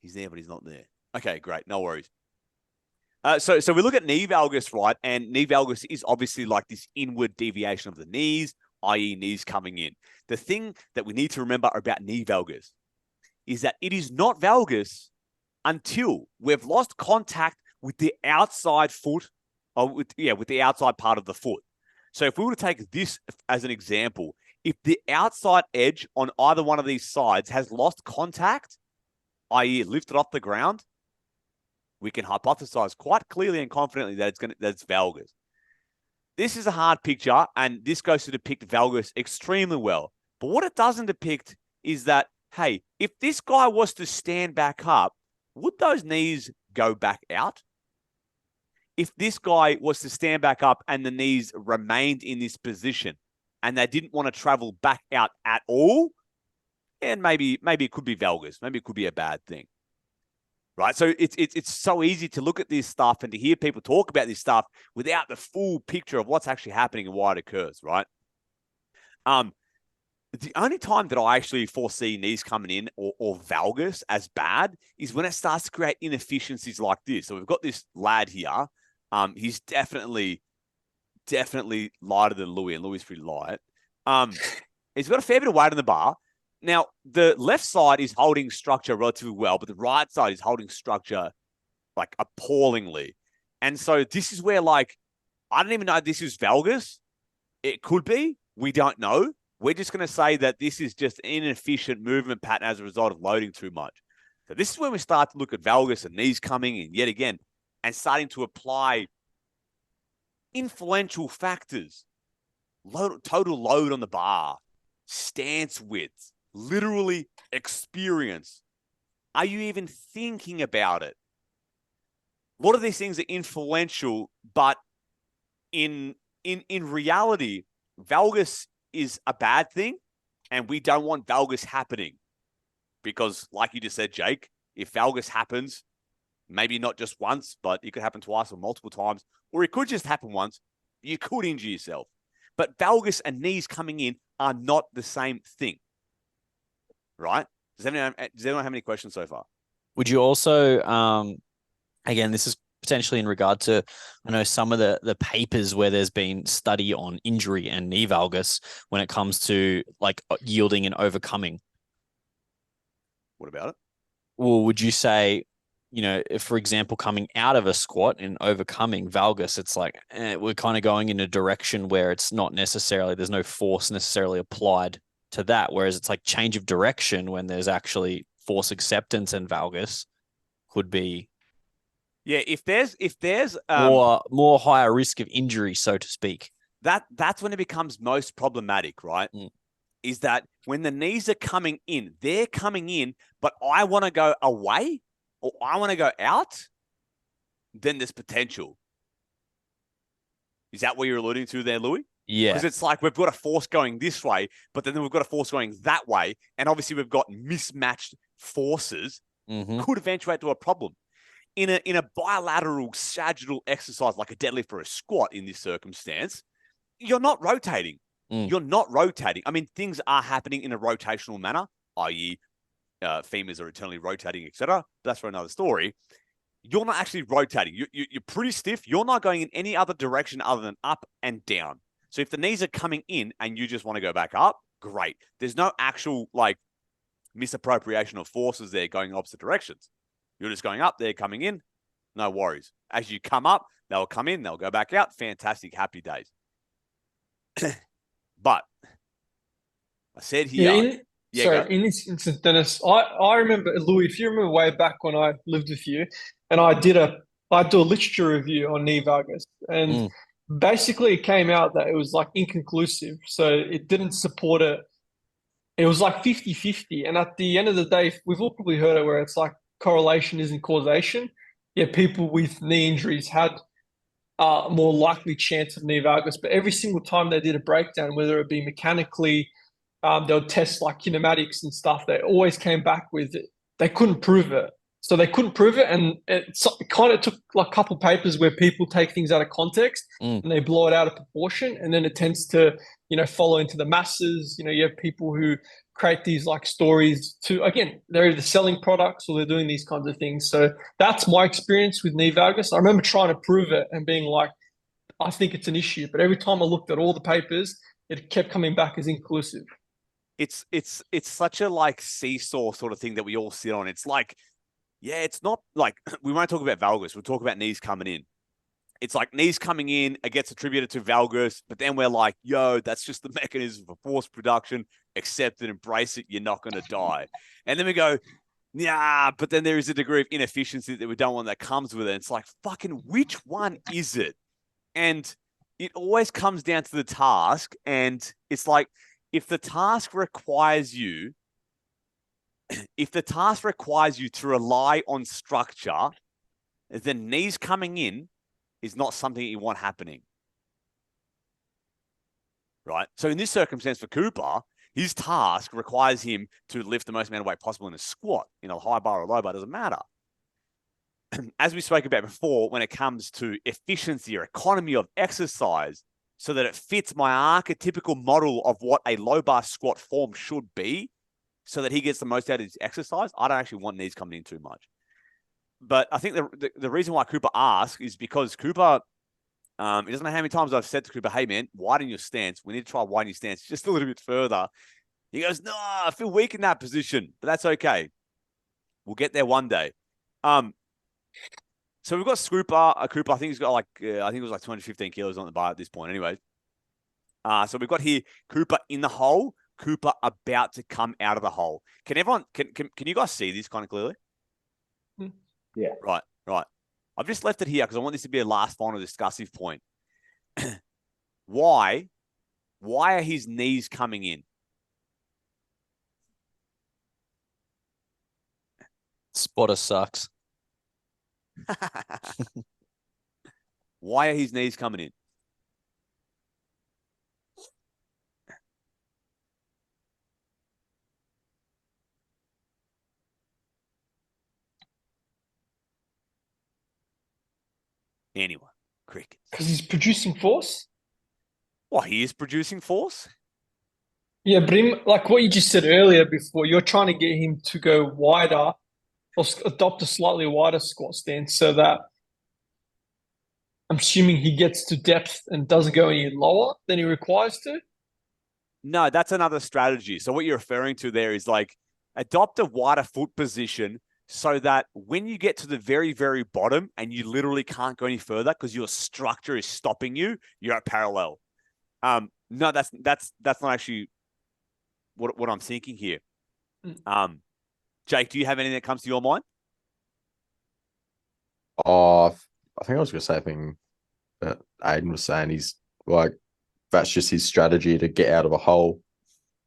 He's there, but he's not there. Okay, great. No worries. So we look at knee valgus, right? And knee valgus is obviously like this inward deviation of the knees, i.e. knees coming in. The thing that we need to remember about knee valgus is that it is not valgus until we've lost contact with the outside foot, with the outside part of the foot. So if we were to take this as an example, if the outside edge on either one of these sides has lost contact, i.e. lifted off the ground, we can hypothesize quite clearly and confidently that it's valgus. This is a hard picture, and this goes to depict valgus extremely well. But what it doesn't depict is that, hey, if this guy was to stand back up, would those knees go back out? If this guy was to stand back up and the knees remained in this position and they didn't want to travel back out at all, and maybe it could be valgus. Maybe it could be a bad thing. Right? So it's so easy to look at this stuff and to hear people talk about this stuff without the full picture of what's actually happening and why it occurs, right? The only time that I actually foresee knees coming in or valgus as bad is when it starts to create inefficiencies like this. So we've got this lad here. He's definitely lighter than Louis, and Louis is pretty light. He's got a fair bit of weight on the bar. Now, the left side is holding structure relatively well, but the right side is holding structure like appallingly. And so this is where, like, I don't even know if this is valgus. It could be. We don't know. We're just going to say that this is just an inefficient movement pattern as a result of loading too much. So this is when we start to look at valgus and knees coming in yet again and starting to apply influential factors, total load on the bar, stance width, literally experience. Are you even thinking about it? A lot of these things are influential, but in reality, valgus is a bad thing, and we don't want valgus happening. Because, like you just said, Jake, if valgus happens, maybe not just once, but it could happen twice or multiple times, or it could just happen once, you could injure yourself. But valgus and knees coming in are not the same thing. Right? Does anyone have any questions so far? Would you also, again, this is potentially in regard to, I know some of the papers where there's been study on injury and knee valgus when it comes to like yielding and overcoming. What about it? Well, would you say, if, for example, coming out of a squat and overcoming valgus, it's like we're kind of going in a direction where it's not necessarily, there's no force necessarily applied to that. Whereas it's like change of direction when there's actually force acceptance and valgus could be. Yeah, if there's more higher risk of injury, so to speak. That's when it becomes most problematic, right? Is that when the knees are coming in, they're coming in, but I want to go away or I want to go out, then there's potential. Is that what you're alluding to there, Louis? Yeah. Because it's like we've got a force going this way, but then we've got a force going that way. And obviously we've got mismatched forces, could eventuate to a problem. In a bilateral sagittal exercise like a deadlift or a squat in this circumstance, you're not rotating. You're not rotating. I mean, things are happening in a rotational manner, i.e. femurs are eternally rotating, etc. That's for another story. You're not actually rotating. You're pretty stiff. You're not going in any other direction other than up and down. So if the knees are coming in and you just want to go back up, great. There's no actual like misappropriation of forces there going in opposite directions. You're just going up, they're coming in, no worries. As you come up, they'll come in, they'll go back out. Fantastic, happy days. But I said here... In this instance, Dennis, I remember, Louis, if you remember way back when I lived with you, and I do a literature review on knee valgus, and basically it came out that it was like inconclusive. So it didn't support it. It was like 50-50. And at the end of the day, we've all probably heard it where it's like correlation isn't causation. Yeah, people with knee injuries had a more likely chance of knee valgus, but every single time they did a breakdown, whether it be mechanically, they would test like kinematics and stuff, they always came back with it. They couldn't prove it. So they couldn't prove it, and it kind of took like a couple papers where people take things out of context and they blow it out of proportion, and then it tends to, follow into the masses. You have people who create these like stories to, again, they're either selling products or they're doing these kinds of things. So that's my experience with knee valgus. I remember trying to prove it and being like, I think it's an issue, but every time I looked at all the papers, it kept coming back as inconclusive. It's such a like seesaw sort of thing that we all sit on. It's like, yeah, it's not like, we won't talk about valgus. We'll talk about knees coming in. It's like knees coming in, it gets attributed to valgus, but then we're like, yo, that's just the mechanism for force production. Accept it, embrace it. You're not going to die. And then we go, yeah, but then there is a degree of inefficiency that we don't want that comes with it. It's like, fucking, which one is it? And it always comes down to the task. And it's like, if the task requires you to rely on structure, then knees coming in is not something you want happening. Right? So in this circumstance for Cooper, his task requires him to lift the most amount of weight possible in a squat, in a high bar or low bar, doesn't matter. As we spoke about before, when it comes to efficiency or economy of exercise, so that it fits my archetypical model of what a low bar squat form should be, so that he gets the most out of his exercise, I don't actually want knees coming in too much. But I think the reason why Cooper asks is because Cooper, he doesn't know how many times I've said to Cooper, hey, man, widen your stance. We need to try widen your stance just a little bit further. He goes, no, I feel weak in that position, but that's okay. We'll get there one day. So we've got Cooper. I think he's got like, I think it was like 215 kilos on the bar at this point anyway. So we've got here Cooper in the hole, Cooper about to come out of the hole. Can everyone, can you guys see this kind of clearly? Yeah. Right. I've just left it here because I want this to be a last final discussive point. Why are his knees coming in? Spotter sucks. Why are his knees coming in? Anyone? Crickets. Because he's producing force? Well, he is producing force. Yeah, but like what you just said earlier before, you're trying to get him to go wider or adopt a slightly wider squat stance so that I'm assuming he gets to depth and doesn't go any lower than he requires to? No, that's another strategy. So what you're referring to there is like adopt a wider foot position so that when you get to the very, very bottom and you literally can't go any further because your structure is stopping you, you're at parallel. No, that's not actually what I'm thinking here. Mm. Jake, do you have anything that comes to your mind? Oh, I think I was going to say a thing that Aiden was saying. He's like, that's just his strategy to get out of a hole,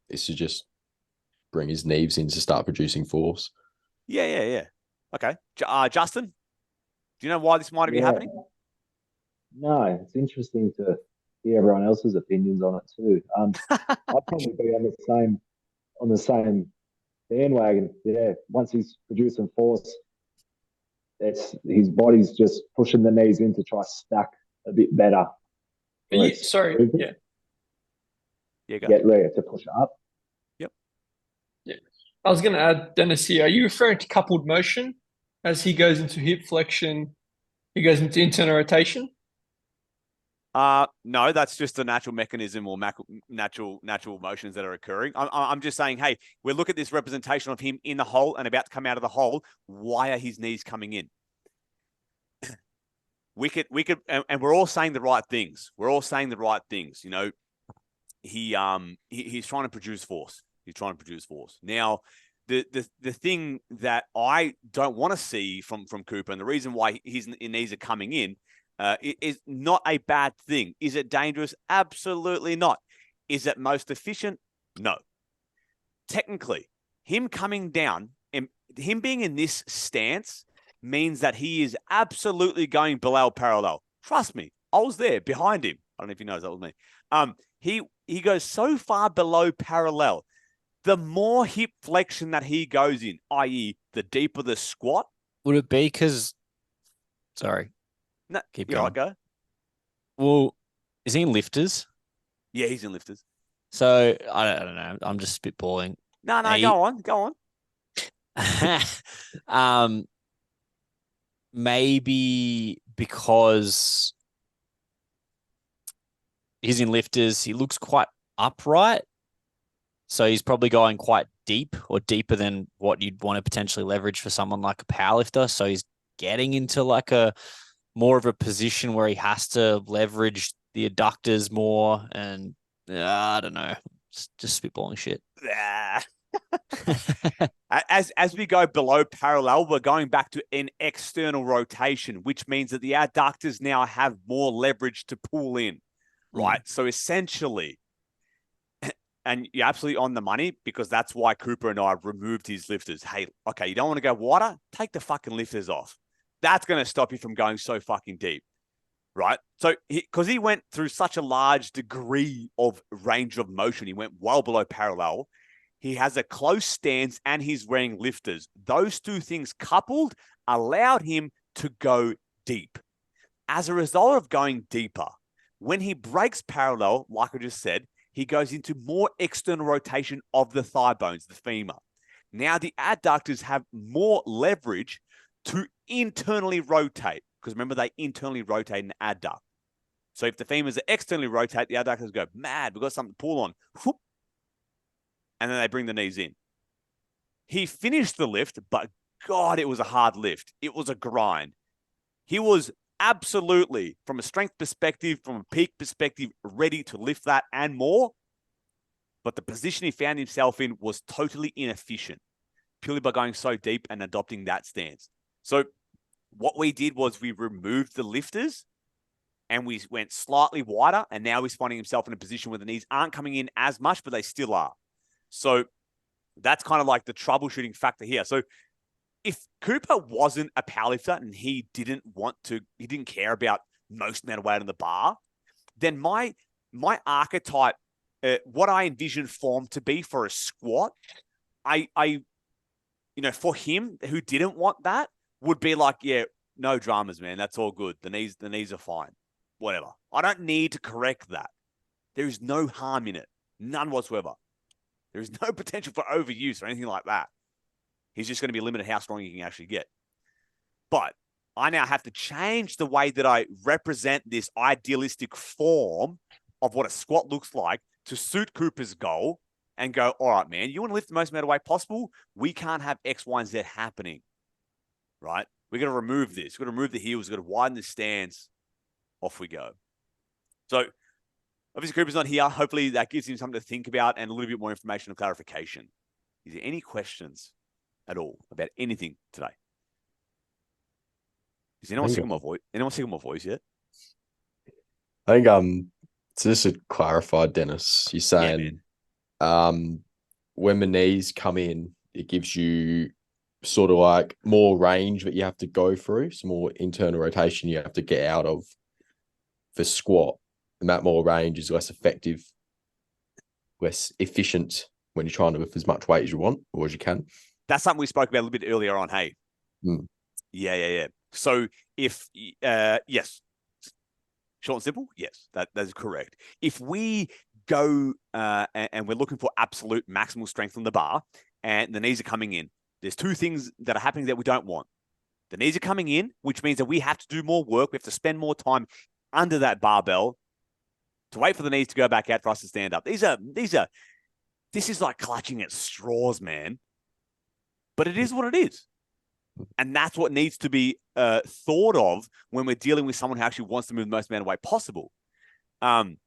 is to just bring his knees in to start producing force. Yeah. Okay. Justin, do you know why this might be happening? No, it's interesting to hear everyone else's opinions on it too. I'd probably be on the same bandwagon. Yeah, once he's producing force, his body's just pushing the knees in to try to stack a bit better. Sorry, yeah. Yeah, get ready to push up. Yep. Yeah. I was going to add, Dennis here, are you referring to coupled motion as he goes into hip flexion, he goes into internal rotation? No, that's just a natural mechanism or natural motions that are occurring. I'm just saying, hey, we look at this representation of him in the hole and about to come out of the hole. Why are his knees coming in? we could, and we're all saying the right things. We're all saying the right things. You know, he's trying to produce force. He's trying to produce force. Now, the thing that I don't want to see from Cooper, and the reason why his knees are coming in, is not a bad thing. Is it dangerous? Absolutely not. Is it most efficient? No. Technically, him coming down and him being in this stance means that he is absolutely going below parallel. Trust me, I was there behind him. I don't know if he knows that was me. He goes so far below parallel. The more hip flexion that he goes in, i.e., the deeper the squat. Would it be because? Sorry. No, keep going. going. Go. Well, is he in lifters? Yeah, he's in lifters. So I don't know. I'm just spitballing. No, go on. Maybe because he's in lifters, he looks quite upright. So he's probably going quite deep or deeper than what you'd want to potentially leverage for someone like a powerlifter. So he's getting into like a more of a position where he has to leverage the adductors more. And I don't know, just spitballing shit. As we go below parallel, we're going back to an external rotation, which means that the adductors now have more leverage to pull in, right? So essentially, and you're absolutely on the money, because that's why Cooper and I removed his lifters. Hey, okay, you don't want to go wider? Take the fucking lifters off. That's going to stop you from going so fucking deep, right? So, because he went through such a large degree of range of motion, he went well below parallel. He has a close stance and he's wearing lifters. Those two things coupled allowed him to go deep. As a result of going deeper, when he breaks parallel, like I just said, he goes into more external rotation of the thigh bones, the femur. Now the adductors have more leverage to internally rotate, because remember, they internally rotate an adduct. So if the femurs externally rotate, the adductors go, mad, we've got something to pull on. Whoop. And then they bring the knees in. He finished the lift, but God, it was a hard lift. It was a grind. He was absolutely, from a strength perspective, from a peak perspective, ready to lift that and more. But the position he found himself in was totally inefficient, purely by going so deep and adopting that stance. So what we did was we removed the lifters and we went slightly wider. And now he's finding himself in a position where the knees aren't coming in as much, but they still are. So that's kind of like the troubleshooting factor here. So if Cooper wasn't a powerlifter and he didn't care about most amount of weight on the bar, then my archetype, what I envision form to be for a squat, for him who didn't want that, would be like, yeah, no dramas, man. That's all good. The knees are fine. Whatever. I don't need to correct that. There is no harm in it. None whatsoever. There is no potential for overuse or anything like that. He's just going to be limited how strong he can actually get. But I now have to change the way that I represent this idealistic form of what a squat looks like to suit Cooper's goal and go, all right, man, you want to lift the most amount of weight possible? We can't have X, Y, and Z happening, right? We're going to remove this. We're going to remove the heels. We're going to widen the stance. Off we go. So Obviously, Cooper's not here. Hopefully that gives him something to think about and a little bit more information and clarification. Is there any questions at all about anything today? Is anyone sick of my voice? Anyone sick of my voice yet? I think so just to clarify, Dennis, you're saying when the knees come in, it gives you sort of like more range that you have to go through, some more internal rotation you have to get out of for squat, and that more range is less effective, less efficient when you're trying to lift as much weight as you want or as you can. That's something we spoke about a little bit earlier on. Hey, yeah. So if yes, short and simple, yes, that is correct. If we go and we're looking for absolute maximal strength on the bar, and the knees are coming in, there's two things that are happening that we don't want. The knees are coming in, which means that we have to do more work. We have to spend more time under that barbell to wait for the knees to go back out for us to stand up. This is like clutching at straws, man. But it is what it is. And that's what needs to be thought of when we're dealing with someone who actually wants to move the most amount of weight possible. And